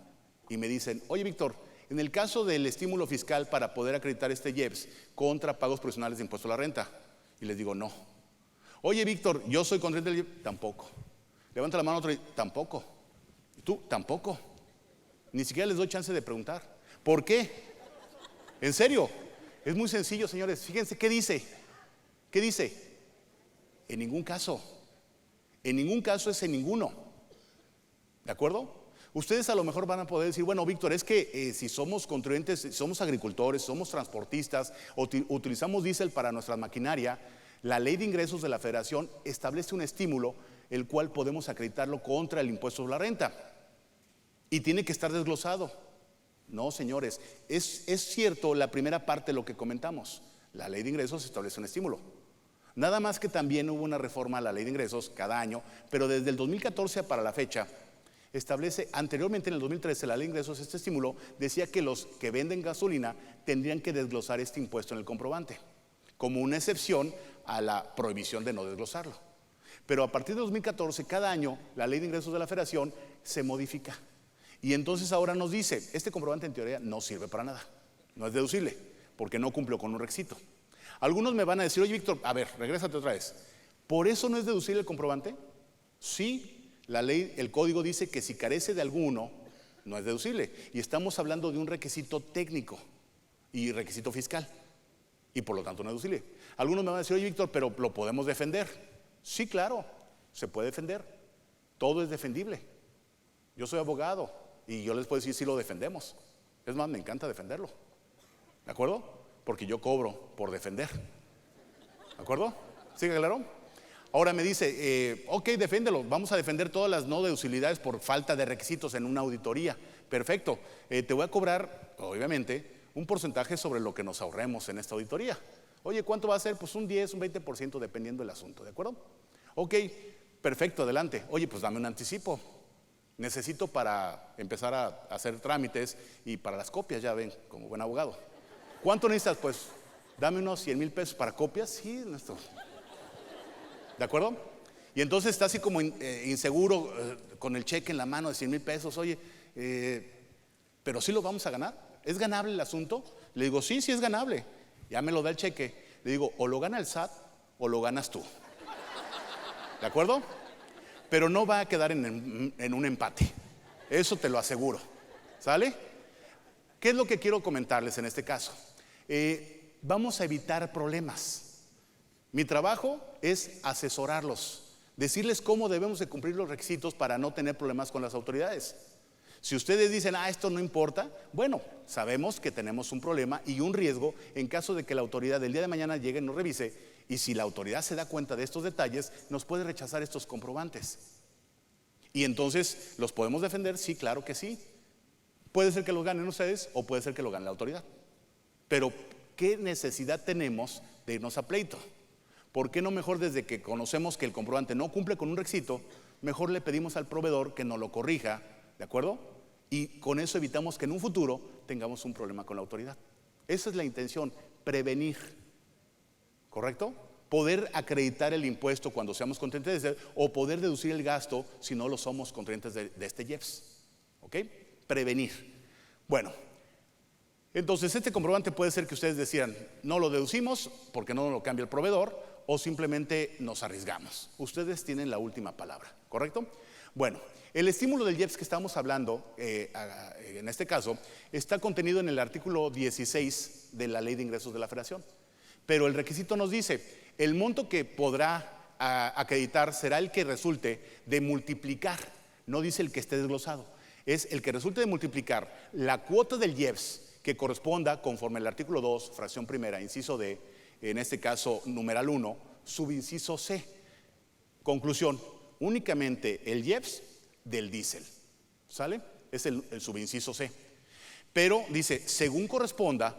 y me dicen, oye, Víctor, en el caso del estímulo fiscal para poder acreditar este IEPS contra pagos provisionales de impuesto a la renta, y les digo, no. Oye, Víctor, yo soy contrario del IEPS, tampoco. Levanta la mano otro y tampoco. ¿Y tú? Tampoco. Ni siquiera les doy chance de preguntar. ¿Por qué? En serio, es muy sencillo, señores. Fíjense qué dice. ¿Qué dice? En ningún caso. En ningún caso es en ninguno. ¿De acuerdo? Ustedes a lo mejor van a poder decir, bueno, Víctor, es que si somos contribuyentes, si somos agricultores, somos transportistas, utilizamos diésel para nuestra maquinaria, la ley de ingresos de la Federación establece un estímulo el cual podemos acreditarlo contra el impuesto sobre la renta y tiene que estar desglosado. No, señores, es cierto la primera parte de lo que comentamos. La ley de ingresos establece un estímulo. Nada más que también hubo una reforma a la ley de ingresos cada año, pero desde el 2014 para la fecha establece, anteriormente en el 2013 la ley de ingresos, este estímulo decía que los que venden gasolina tendrían que desglosar este impuesto en el comprobante, como una excepción a la prohibición de no desglosarlo. Pero a partir de 2014, cada año, la ley de ingresos de la Federación se modifica. Y entonces ahora nos dice, este comprobante en teoría no sirve para nada, no es deducible, porque no cumplió con un requisito. Algunos me van a decir, oye Víctor, a ver, regrésate otra vez. ¿Por eso no es deducible el comprobante? Sí, la ley, el código dice que si carece de alguno, no es deducible. Y estamos hablando de un requisito técnico y requisito fiscal. Y por lo tanto no es deducible. Algunos me van a decir, oye Víctor, pero ¿lo podemos defender? Sí, claro, se puede defender. Todo es defendible. Yo soy abogado y yo les puedo decir si lo defendemos. Es más, me encanta defenderlo. ¿De acuerdo? Porque yo cobro por defender. ¿De acuerdo? ¿Sí, claro? Ahora me dice, ok, deféndelo, vamos a defender todas las no deducibilidades por falta de requisitos en una auditoría. Perfecto, te voy a cobrar, obviamente, un porcentaje sobre lo que nos ahorremos en esta auditoría. Oye, ¿cuánto va a ser? Pues un 10, un 20% dependiendo del asunto, ¿de acuerdo? Ok, perfecto, adelante. Oye, pues dame un anticipo. Necesito para empezar a hacer trámites y para las copias, ya ven, como buen abogado. ¿Cuánto necesitas? Pues dame unos 100,000 pesos para copias. Sí, nuestro. ¿De acuerdo? Y entonces está así como inseguro con el cheque en la mano de 100,000 pesos. Oye, pero sí lo vamos a ganar. ¿Es ganable el asunto? Le digo, sí, sí es ganable. Ya me lo da el cheque. Le digo, o lo gana el SAT o lo ganas tú. ¿De acuerdo? Pero no va a quedar en un empate. Eso te lo aseguro. ¿Sale? ¿Qué es lo que quiero comentarles en este caso? Vamos a evitar problemas. Mi trabajo es asesorarlos, decirles cómo debemos de cumplir los requisitos para no tener problemas con las autoridades. Si ustedes dicen, esto no importa, bueno, sabemos que tenemos un problema y un riesgo en caso de que la autoridad del día de mañana llegue y nos revise, y si la autoridad se da cuenta de estos detalles, nos puede rechazar estos comprobantes. Y entonces, ¿los podemos defender? Sí, claro que sí. Puede ser que los ganen ustedes o puede ser que lo gane la autoridad. Pero, ¿qué necesidad tenemos de irnos a pleito? ¿Por qué no mejor desde que conocemos que el comprobante no cumple con un requisito, mejor le pedimos al proveedor que nos lo corrija, ¿de acuerdo? Y con eso evitamos que en un futuro tengamos un problema con la autoridad. Esa es la intención, prevenir, ¿correcto? Poder acreditar el impuesto cuando seamos contribuyentes de este, o poder deducir el gasto si no lo somos contribuyentes de este IEPS, ¿ok? Prevenir. Bueno, entonces este comprobante puede ser que ustedes decían, no lo deducimos porque no lo cambia el proveedor, o simplemente nos arriesgamos. Ustedes tienen la última palabra, ¿correcto? Bueno, el estímulo del IEPS que estamos hablando, en este caso, está contenido en el artículo 16 de la Ley de Ingresos de la Federación. Pero el requisito nos dice, el monto que podrá acreditar será el que resulte de multiplicar, no dice el que esté desglosado, es el que resulte de multiplicar la cuota del IEPS que corresponda conforme al artículo 2, fracción primera, inciso D, en este caso numeral 1, subinciso C. Conclusión, únicamente el IEPS del diésel, ¿sale? Es el subinciso C. Pero dice, según corresponda,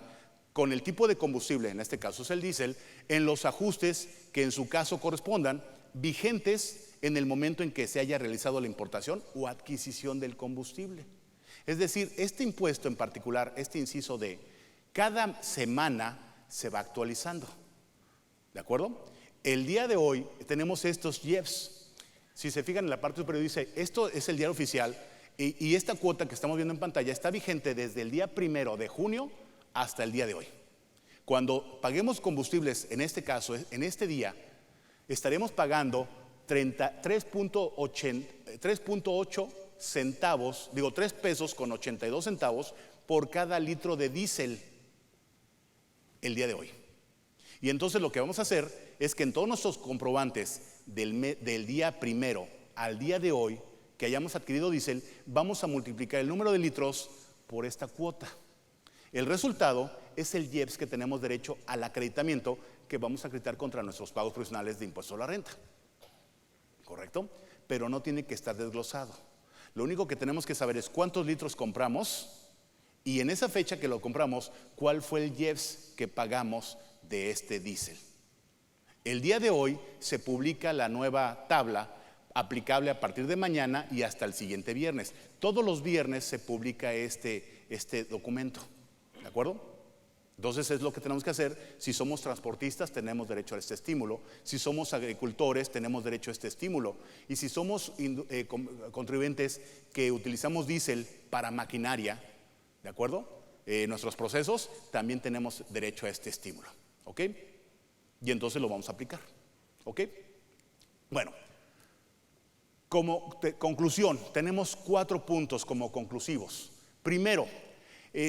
con el tipo de combustible, en este caso es el diésel, en los ajustes que en su caso correspondan, vigentes en el momento en que se haya realizado la importación o adquisición del combustible. Es decir, este impuesto en particular, este inciso D, cada semana se va actualizando, ¿de acuerdo? El día de hoy tenemos estos IEPS. Si se fijan en la parte superior dice, esto es el diario oficial y esta cuota que estamos viendo en pantalla está vigente desde el día 1 de junio hasta el día de hoy. Cuando paguemos combustibles, en este caso, en este día, estaremos pagando 3.8 centavos, digo 3 pesos con 82 centavos por cada litro de diésel el día de hoy. Y entonces lo que vamos a hacer es que en todos nuestros comprobantes del día 1 al día de hoy que hayamos adquirido diésel, vamos a multiplicar el número de litros por esta cuota. El resultado es el IEPS que tenemos derecho al acreditamiento que vamos a acreditar contra nuestros pagos profesionales de impuesto a la renta, ¿correcto? Pero no tiene que estar desglosado. Lo único que tenemos que saber es cuántos litros compramos y en esa fecha que lo compramos, cuál fue el IEPS que pagamos de este diésel. El día de hoy se publica la nueva tabla aplicable a partir de mañana y hasta el siguiente viernes. Todos los viernes se publica este documento, ¿de acuerdo? Entonces es lo que tenemos que hacer. Si somos transportistas, tenemos derecho a este estímulo. Si somos agricultores, tenemos derecho a este estímulo. Y si somos contribuyentes que utilizamos diésel para maquinaria, ¿de acuerdo? Nuestros procesos, también tenemos derecho a este estímulo. ¿Ok? Y entonces lo vamos a aplicar. ¿Ok? Bueno, como conclusión, tenemos 4 puntos como conclusivos. Primero,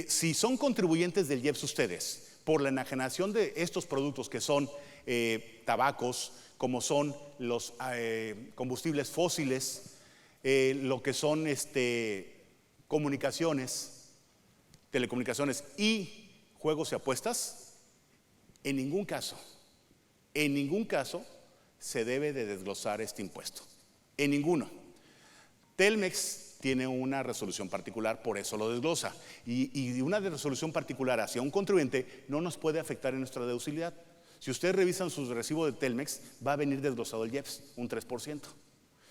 si son contribuyentes del IEPS ustedes por la enajenación de estos productos que son tabacos, como son los combustibles fósiles, lo que son comunicaciones, telecomunicaciones y juegos y apuestas, en ningún caso se debe de desglosar este impuesto. En ninguno. Telmex tiene una resolución particular, por eso lo desglosa. Y una resolución particular hacia un contribuyente no nos puede afectar en nuestra deducibilidad. Si ustedes revisan su recibo de Telmex, va a venir desglosado el IEPS, un 3%.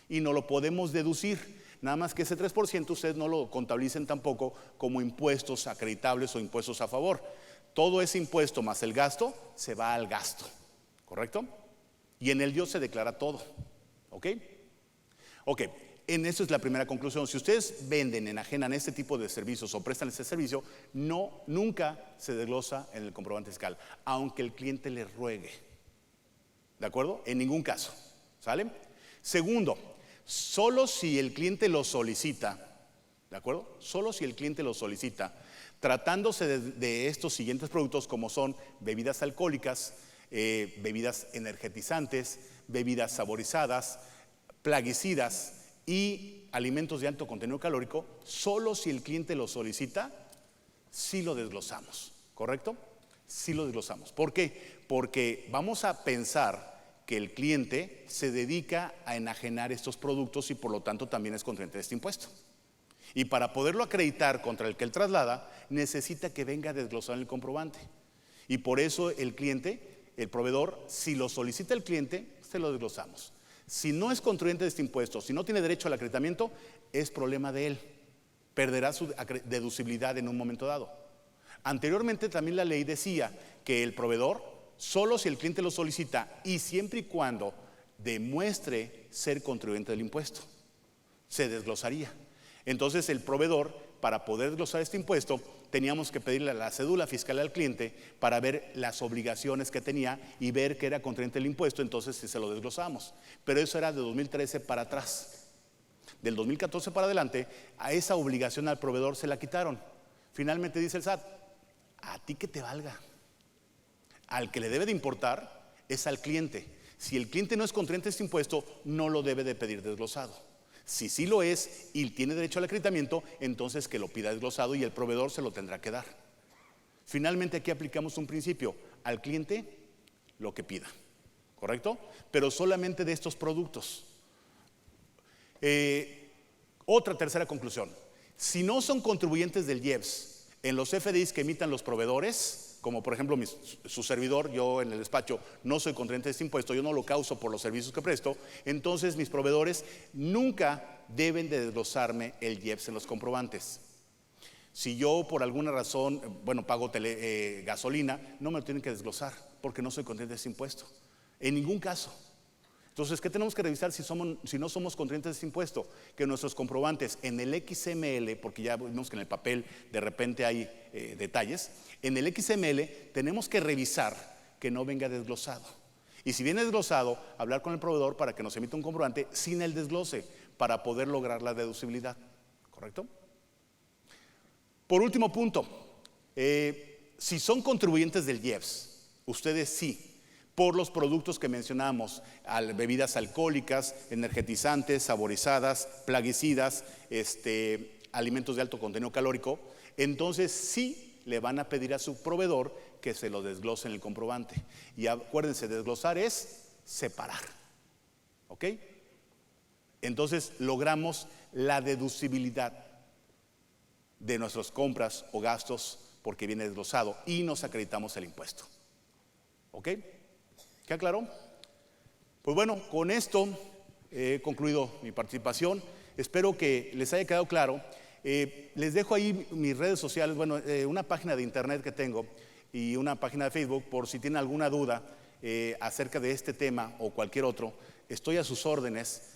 Y no lo podemos deducir. Nada más que ese 3% ustedes no lo contabilicen tampoco como impuestos acreditables o impuestos a favor. Todo ese impuesto más el gasto se va al gasto. ¿Correcto? Y en el DIO se declara todo. ¿Ok? Ok. En eso es la primera conclusión. Si ustedes venden, enajenan este tipo de servicios o prestan este servicio, nunca se desglosa en el comprobante fiscal, aunque el cliente le ruegue. ¿De acuerdo? En ningún caso. ¿Sale? Segundo, solo si el cliente lo solicita, ¿de acuerdo? Solo si el cliente lo solicita, tratándose de estos siguientes productos como son bebidas alcohólicas, bebidas energetizantes, bebidas saborizadas, plaguicidas y alimentos de alto contenido calórico, solo si el cliente lo solicita, sí lo desglosamos, ¿correcto? Sí lo desglosamos. ¿Por qué? Porque vamos a pensar que el cliente se dedica a enajenar estos productos y por lo tanto también es contribuyente de este impuesto. Y para poderlo acreditar contra el que él traslada, necesita que venga desglosado en el comprobante. Y por eso el cliente, el proveedor, si lo solicita el cliente, se lo desglosamos. Si no es contribuyente de este impuesto, si no tiene derecho al acreditamiento, es problema de él. Perderá su deducibilidad en un momento dado. Anteriormente también la ley decía que el proveedor, solo si el cliente lo solicita y siempre y cuando demuestre ser contribuyente del impuesto, se desglosaría. Entonces el proveedor, para poder desglosar este impuesto, teníamos que pedirle la cédula fiscal al cliente para ver las obligaciones que tenía y ver que era contribuyente del impuesto, entonces sí se lo desglosamos. Pero eso era de 2013 para atrás. Del 2014 para adelante, a esa obligación al proveedor se la quitaron. Finalmente dice el SAT, a ti que te valga. Al que le debe de importar es al cliente. Si el cliente no es contribuyente de este impuesto, no lo debe de pedir desglosado. Si sí lo es y tiene derecho al acreditamiento, entonces que lo pida desglosado y el proveedor se lo tendrá que dar. Finalmente aquí aplicamos un principio, al cliente lo que pida, ¿correcto? Pero solamente de estos productos. Otra tercera conclusión, si no son contribuyentes del IEPS en los FDIs que emitan los proveedores, como por ejemplo su servidor, yo en el despacho no soy contribuyente de este impuesto, yo no lo causo por los servicios que presto, entonces mis proveedores nunca deben de desglosarme el IEPS en los comprobantes. Si yo por alguna razón, pago gasolina, no me lo tienen que desglosar porque no soy contribuyente de este impuesto, en ningún caso. Entonces, ¿qué tenemos que revisar si no somos contribuyentes de este impuesto? Que nuestros comprobantes en el XML, porque ya vimos que en el papel de repente hay detalles, en el XML tenemos que revisar que no venga desglosado. Y si viene desglosado, hablar con el proveedor para que nos emita un comprobante sin el desglose, para poder lograr la deducibilidad. ¿Correcto? Por último punto, si son contribuyentes del IEPS, ustedes sí, por los productos que mencionamos, bebidas alcohólicas, energetizantes, saborizadas, plaguicidas, alimentos de alto contenido calórico, entonces sí le van a pedir a su proveedor que se lo desglose en el comprobante. Y acuérdense, desglosar es separar. ¿Ok? Entonces logramos la deducibilidad de nuestras compras o gastos porque viene desglosado y nos acreditamos el impuesto. ¿Ok? ¿Qué claro? Pues bueno, con esto he concluido mi participación. Espero que les haya quedado claro. Les dejo ahí mis redes sociales, una página de internet que tengo. y una página de Facebook por si tienen alguna duda acerca de este tema o cualquier otro. Estoy a sus órdenes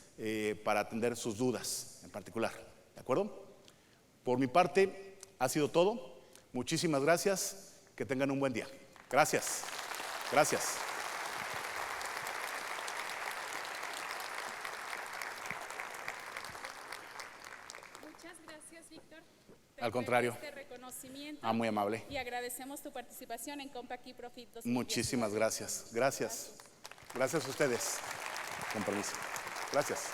para atender sus dudas en particular, ¿de acuerdo? Por mi parte, ha sido todo. Muchísimas gracias. Que tengan un buen día. Gracias. Gracias. Muchas gracias, Víctor. Al contrario. Este reconocimiento. Muy amable. Y agradecemos tu participación en Compaqui Profit 2018. Muchísimas gracias. Gracias. Gracias a ustedes. Con permiso. Gracias.